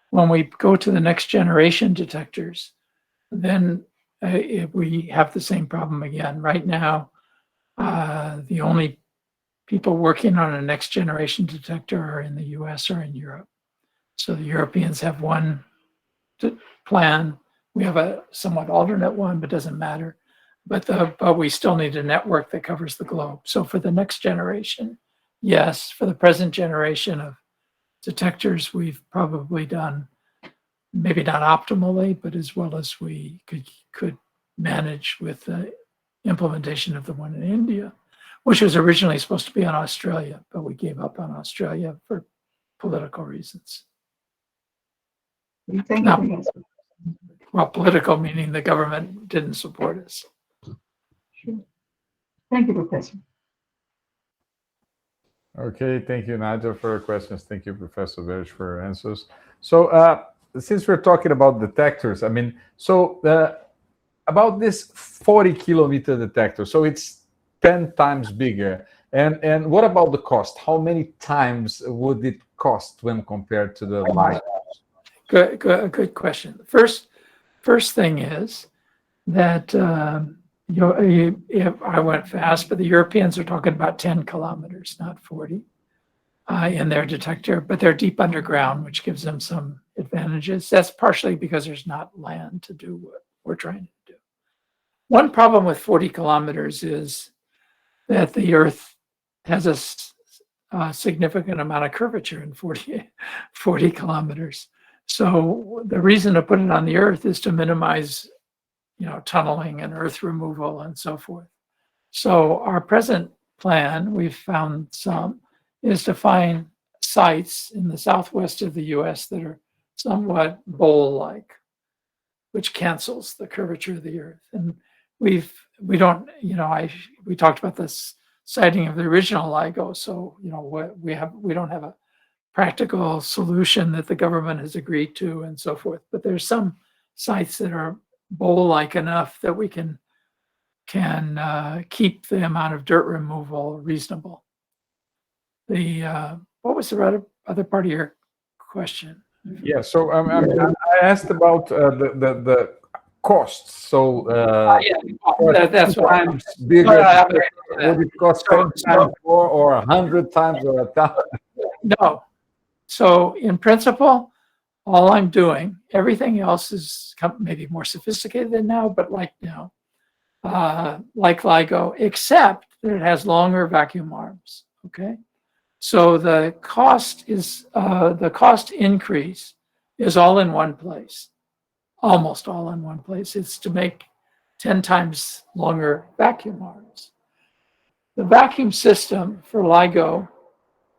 when we go to the next generation detectors, then we have the same problem again. Right now, the only people working on a next generation detector are in the US or in Europe. So the Europeans have one plan. We have a somewhat alternate one, but doesn't matter. But we still need a network that covers the globe. So for the next generation, yes. For the present generation of detectors, we've probably done, maybe not optimally, but as well as we could manage with the implementation of the one in India, which was originally supposed to be in Australia, but we gave up on Australia for political reasons. Thank Now, you. well, political meaning the government didn't support us. Sure. Thank you, Professor. Okay, thank you, Nadia, for your questions. Thank you, Professor Barish, for your answers. So since we're talking about detectors, I mean, so about this 40-kilometer detector, so it's 10 times bigger. And what about the cost? How many times would it cost when compared to the LIGO? Good question. First thing is that I went fast, but the Europeans are talking about 10 kilometers, not 40, in their detector, but they're deep underground, which gives them some advantages. That's partially because there's not land to do what we're trying to do. One problem with 40 kilometers is that the Earth has a significant amount of curvature in 40 kilometers. So the reason to put it on the Earth is to minimize, tunneling and Earth removal and so forth. So our present plan, we've found some, is to find sites in the southwest of the US that are somewhat bowl-like, which cancels the curvature of the Earth. And we talked about this sighting of the original LIGO. So, we don't have a practical solution that the government has agreed to and so forth. But there's some sites that are bowl-like enough that we can keep the amount of dirt removal reasonable. What was the other part of your question? Yeah, so I asked about the costs. So that's times bigger. Would it cost 10 times more, or 100 times, or 1,000? No. So in principle, all I'm doing, everything else is maybe more sophisticated than now, but like LIGO, except that it has longer vacuum arms. Okay. So the cost increase is all in one place, almost all in one place. It's to make 10 times longer vacuum arms. The vacuum system for LIGO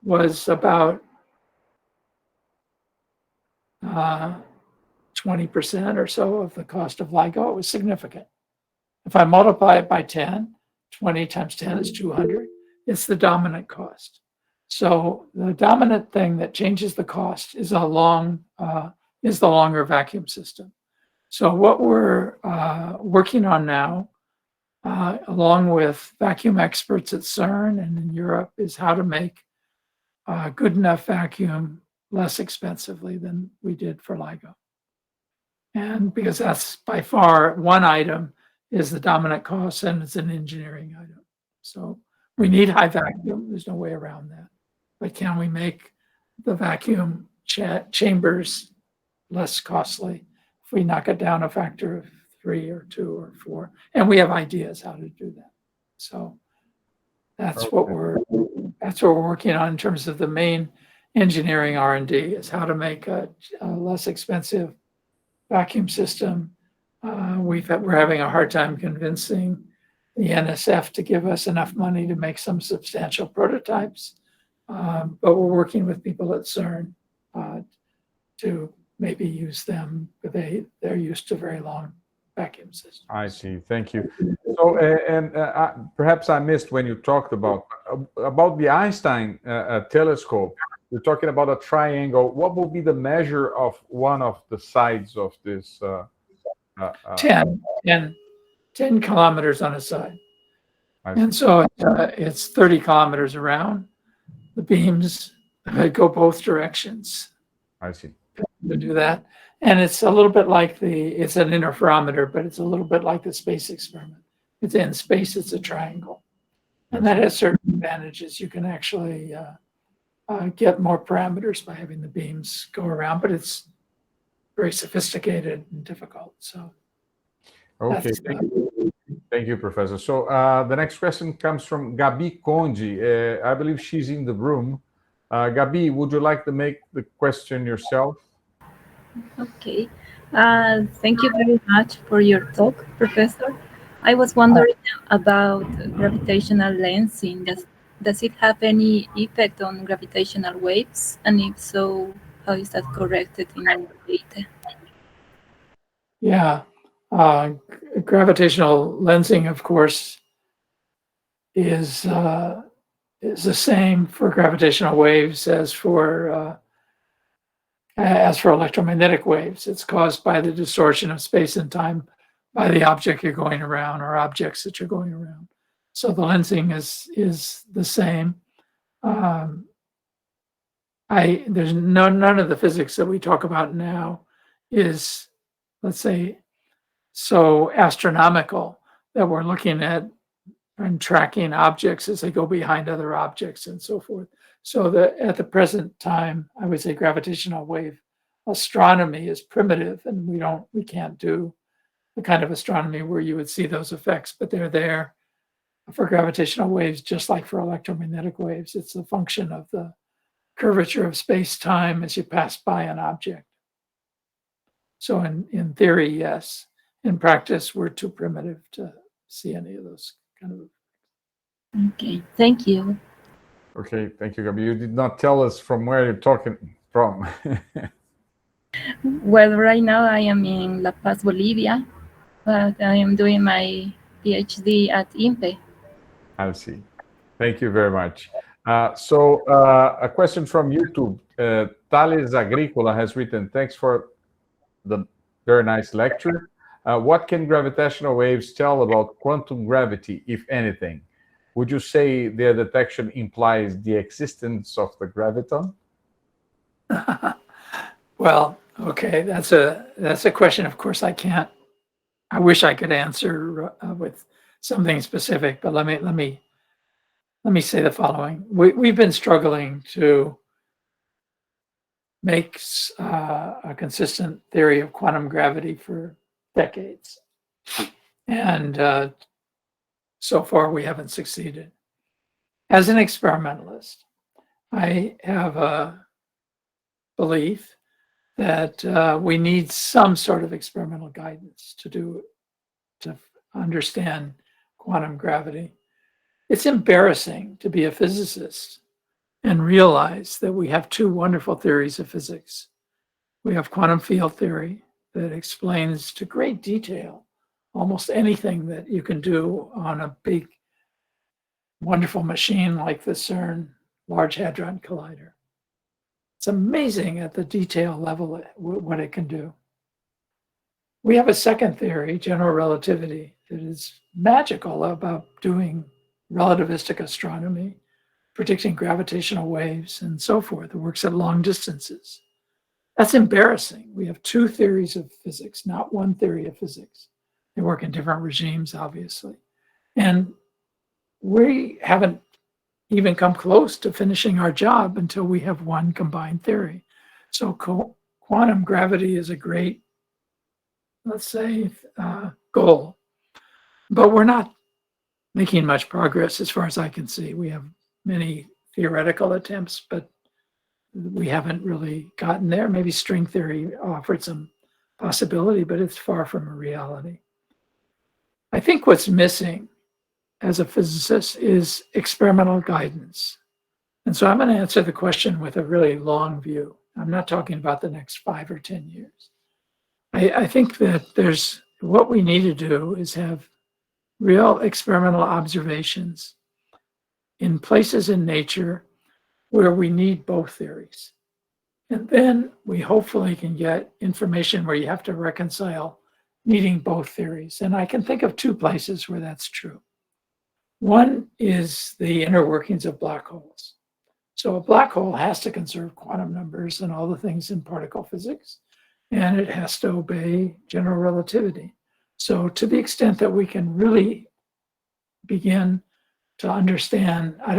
was about 20% or so of the cost of LIGO. It was significant. If I multiply it by 10, 20 times 10 is 200. It's the dominant cost. So the dominant thing that changes the cost is the longer vacuum system. So what we're working on now, along with vacuum experts at CERN and in Europe, is how to make good enough vacuum less expensively than we did for LIGO. And because that's by far one item is the dominant cost, and it's an engineering item. So we need high vacuum. There's no way around that. But can we make the vacuum chambers less costly if we knock it down a factor of 3 or 2 or 4? And we have ideas how to do that. So that's what we're working on in terms of the main engineering R&D, is how to make a less expensive vacuum system. We're having a hard time convincing the NSF to give us enough money to make some substantial prototypes. But we're working with people at CERN to maybe use them, but they're used to very long vacuum systems. I see. Thank you. So, perhaps I missed when you talked about the Einstein telescope. you're talking about a triangle. What will be the measure of one of the sides of this? 10 kilometers on a side. I see. And so it's 30 kilometers around. The beams go both directions I see. to do that. And it's a little bit like it's an interferometer, but it's a little bit like the space experiment. It's in space, it's a triangle. And that has certain advantages. You can actually get more parameters by having the beams go around, but it's very sophisticated and difficult. So, okay, thank you, Professor. So the next question comes from Gabi Conde. I believe she's in the room. Gabi, would you like to make the question yourself? Okay. Thank you very much for your talk, Professor. I was wondering about gravitational lensing. Does it have any effect on gravitational waves? And if so, how is that corrected in our data? Yeah. Gravitational lensing, of course, is the same for gravitational waves as for electromagnetic waves. It's caused by the distortion of space and time by the object you're going around or objects that you're going around. So the lensing is the same. There's none of the physics that we talk about now is, let's say, so astronomical that we're looking at and tracking objects as they go behind other objects and so forth. So at the present time, I would say gravitational wave astronomy is primitive, and we can't do the kind of astronomy where you would see those effects, but they're there for gravitational waves, just like for electromagnetic waves. It's a function of the curvature of space-time as you pass by an object. So in theory, yes. In practice, we're too primitive to see any of those kind of. Okay, thank you. Okay, thank you, Gabi. You did not tell us from where you're talking from. Well, right now I am in La Paz, Bolivia, but I am doing my PhD at INPE. I see. Thank you very much. So a question from YouTube. Thales Agricola has written, thanks for the very nice lecture. What can gravitational waves tell about quantum gravity, if anything? Would you say their detection implies the existence of the graviton? Well, okay, that's a question. Of course, I can't. I wish I could answer with something specific, but let me say the following. We've been struggling to make a consistent theory of quantum gravity for decades, and so far we haven't succeeded. As an experimentalist, I have a belief that we need some sort of experimental guidance to understand quantum gravity. It's embarrassing to be a physicist and realize that we have two wonderful theories of physics. We have quantum field theory that explains to great detail almost anything that you can do on a big, wonderful machine like the CERN Large Hadron Collider. It's amazing at the detail level what it can do. We have a second theory, general relativity, that is magical about doing relativistic astronomy, predicting gravitational waves and so forth. It works at long distances. That's embarrassing. We have two theories of physics, not one theory of physics. They work in different regimes, obviously. And we haven't even come close to finishing our job until we have one combined theory. So quantum gravity is a great, let's say, goal. But we're not making much progress as far as I can see. We have many theoretical attempts, but we haven't really gotten there. Maybe string theory offered some possibility, but it's far from a reality. I think what's missing as a physicist is experimental guidance. And so I'm going to answer the question with a really long view. I'm not talking about the next 5 or 10 years. I think that what we need to do is have real experimental observations in places in nature where we need both theories. And then we hopefully can get information where you have to reconcile needing both theories. And I can think of two places where that's true. One is the inner workings of black holes. So a black hole has to conserve quantum numbers and all the things in particle physics, and it has to obey general relativity. So to the extent that we can really begin to understand, I'm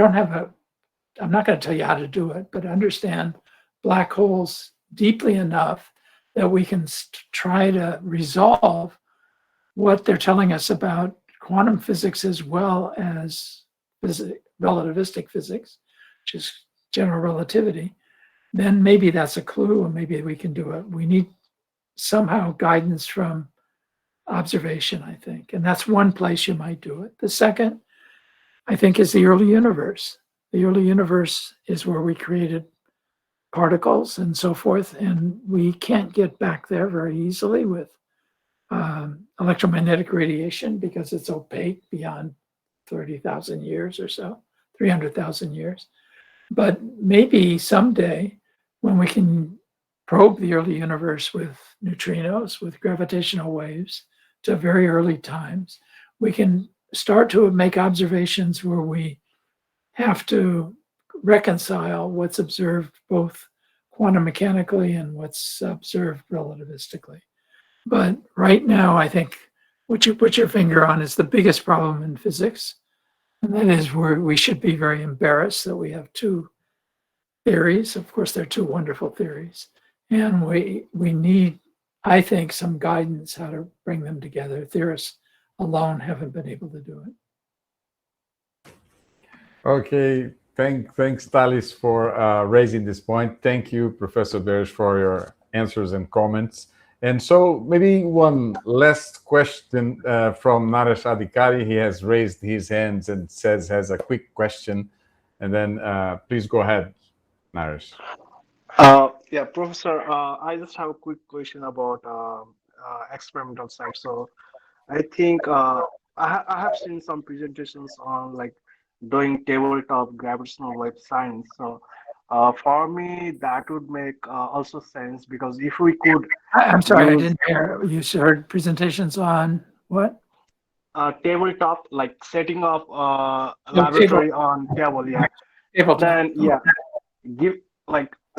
not going to tell you how to do it, but understand black holes deeply enough that we can try to resolve what they're telling us about quantum physics as well as relativistic physics, which is general relativity, then maybe that's a clue and maybe we can do it. We need somehow guidance from observation, I think. And that's one place you might do it. The second, I think, is the early universe. The early universe is where we created particles and so forth, and we can't get back there very easily with electromagnetic radiation because it's opaque beyond 30,000 years or so, 300,000 years. But maybe someday when we can probe the early universe with neutrinos, with gravitational waves to very early times, we can start to make observations where we have to reconcile what's observed both quantum mechanically and what's observed relativistically. But right now, I think what you put your finger on is the biggest problem in physics. And that is where we should be very embarrassed that we have two theories. Of course, they're two wonderful theories. And we need, I think, some guidance how to bring them together. Theorists alone haven't been able to do it. Okay, thanks, Talis, for raising this point. Thank you, Professor Barish, for your answers and comments. And so maybe one last question from Naresh Adhikari. He has raised his hands and has a quick question. And then please go ahead, Naresh. Yeah, Professor, I just have a quick question about experimental side. So I think I have seen some presentations on like doing tabletop gravitational wave science. So for me, that would make also sense because if we could. I'm sorry, I didn't hear. You heard presentations on what? Tabletop, like setting up laboratory on table, yeah. Tabletop. Then yeah,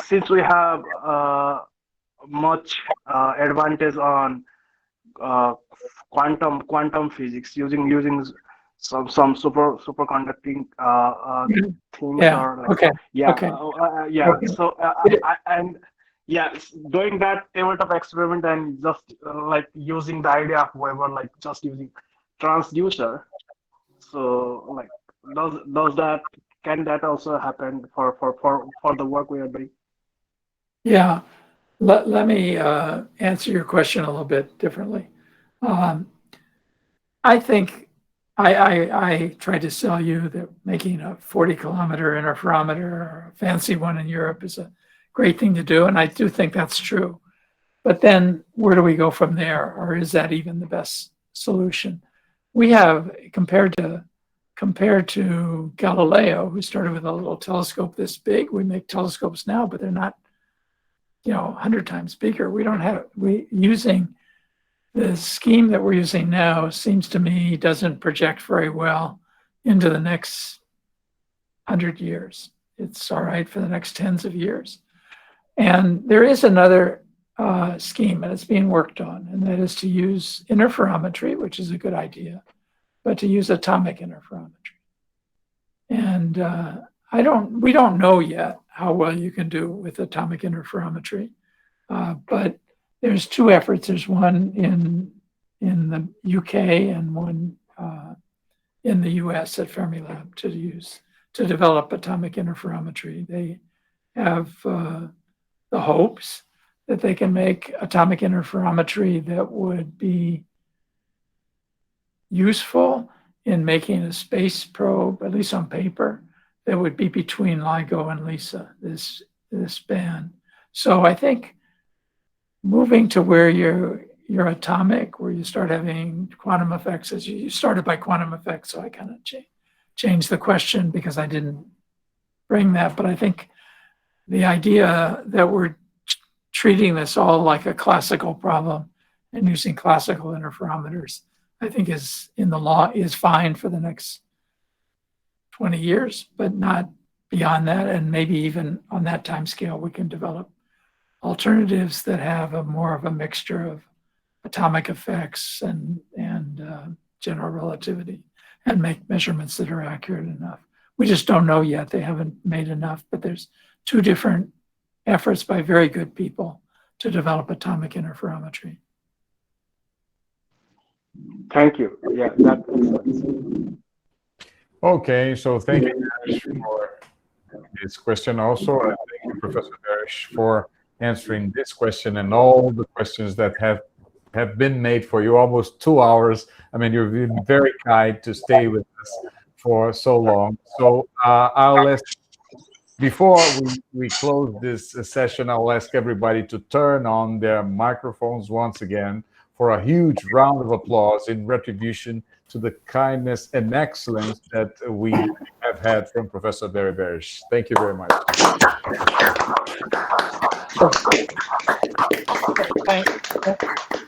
since we have much advantage on quantum physics using some superconducting things or like Okay. So doing that tabletop experiment and just like using the idea of Weber, like just using transducer. So like can that also happen for the work we are doing? Yeah, let me answer your question a little bit differently. I think I tried to sell you that making a 40-kilometer interferometer or a fancy one in Europe is a great thing to do, and I do think that's true. But then where do we go from there, or is that even the best solution? We have, compared to Galileo, who started with a little telescope this big, we make telescopes now, but they're not 100 times bigger. Using the scheme that we're using now seems to me doesn't project very well into the next 100 years. It's all right for the next tens of years. And there is another scheme, and it's being worked on, and that is to use interferometry, which is a good idea, but to use atomic interferometry. And we don't know yet how well you can do with atomic interferometry, but there's two efforts. There's one in the UK and one in the US at Fermilab to develop atomic interferometry. They have the hopes that they can make atomic interferometry that would be useful in making a space probe, at least on paper, that would be between LIGO and LISA, this band. So I think moving to where you're atomic, where you start having quantum effects, as you started by quantum effects, so I kind of changed the question because I didn't bring that. But I think the idea that we're treating this all like a classical problem and using classical interferometers, I think is in the law is fine for the next 20 years, but not beyond that. And maybe even on that time scale, we can develop alternatives that have more of a mixture of atomic effects and general relativity and make measurements that are accurate enough. We just don't know yet. They haven't made enough, but there's 2 different efforts by very good people to develop atomic interferometry. Thank you. Yeah, that makes sense. Okay, so thank you for this question also. And thank you, Professor Barish, for answering this question and all the questions that have been made for you, almost 2 hours. I mean, you've been very kind to stay with us for so long. So I'll ask, before we close this session, I'll ask everybody to turn on their microphones once again for a huge round of applause in retribution to the kindness and excellence that we have had from Professor Barry Barish. Thank you very much. Thanks.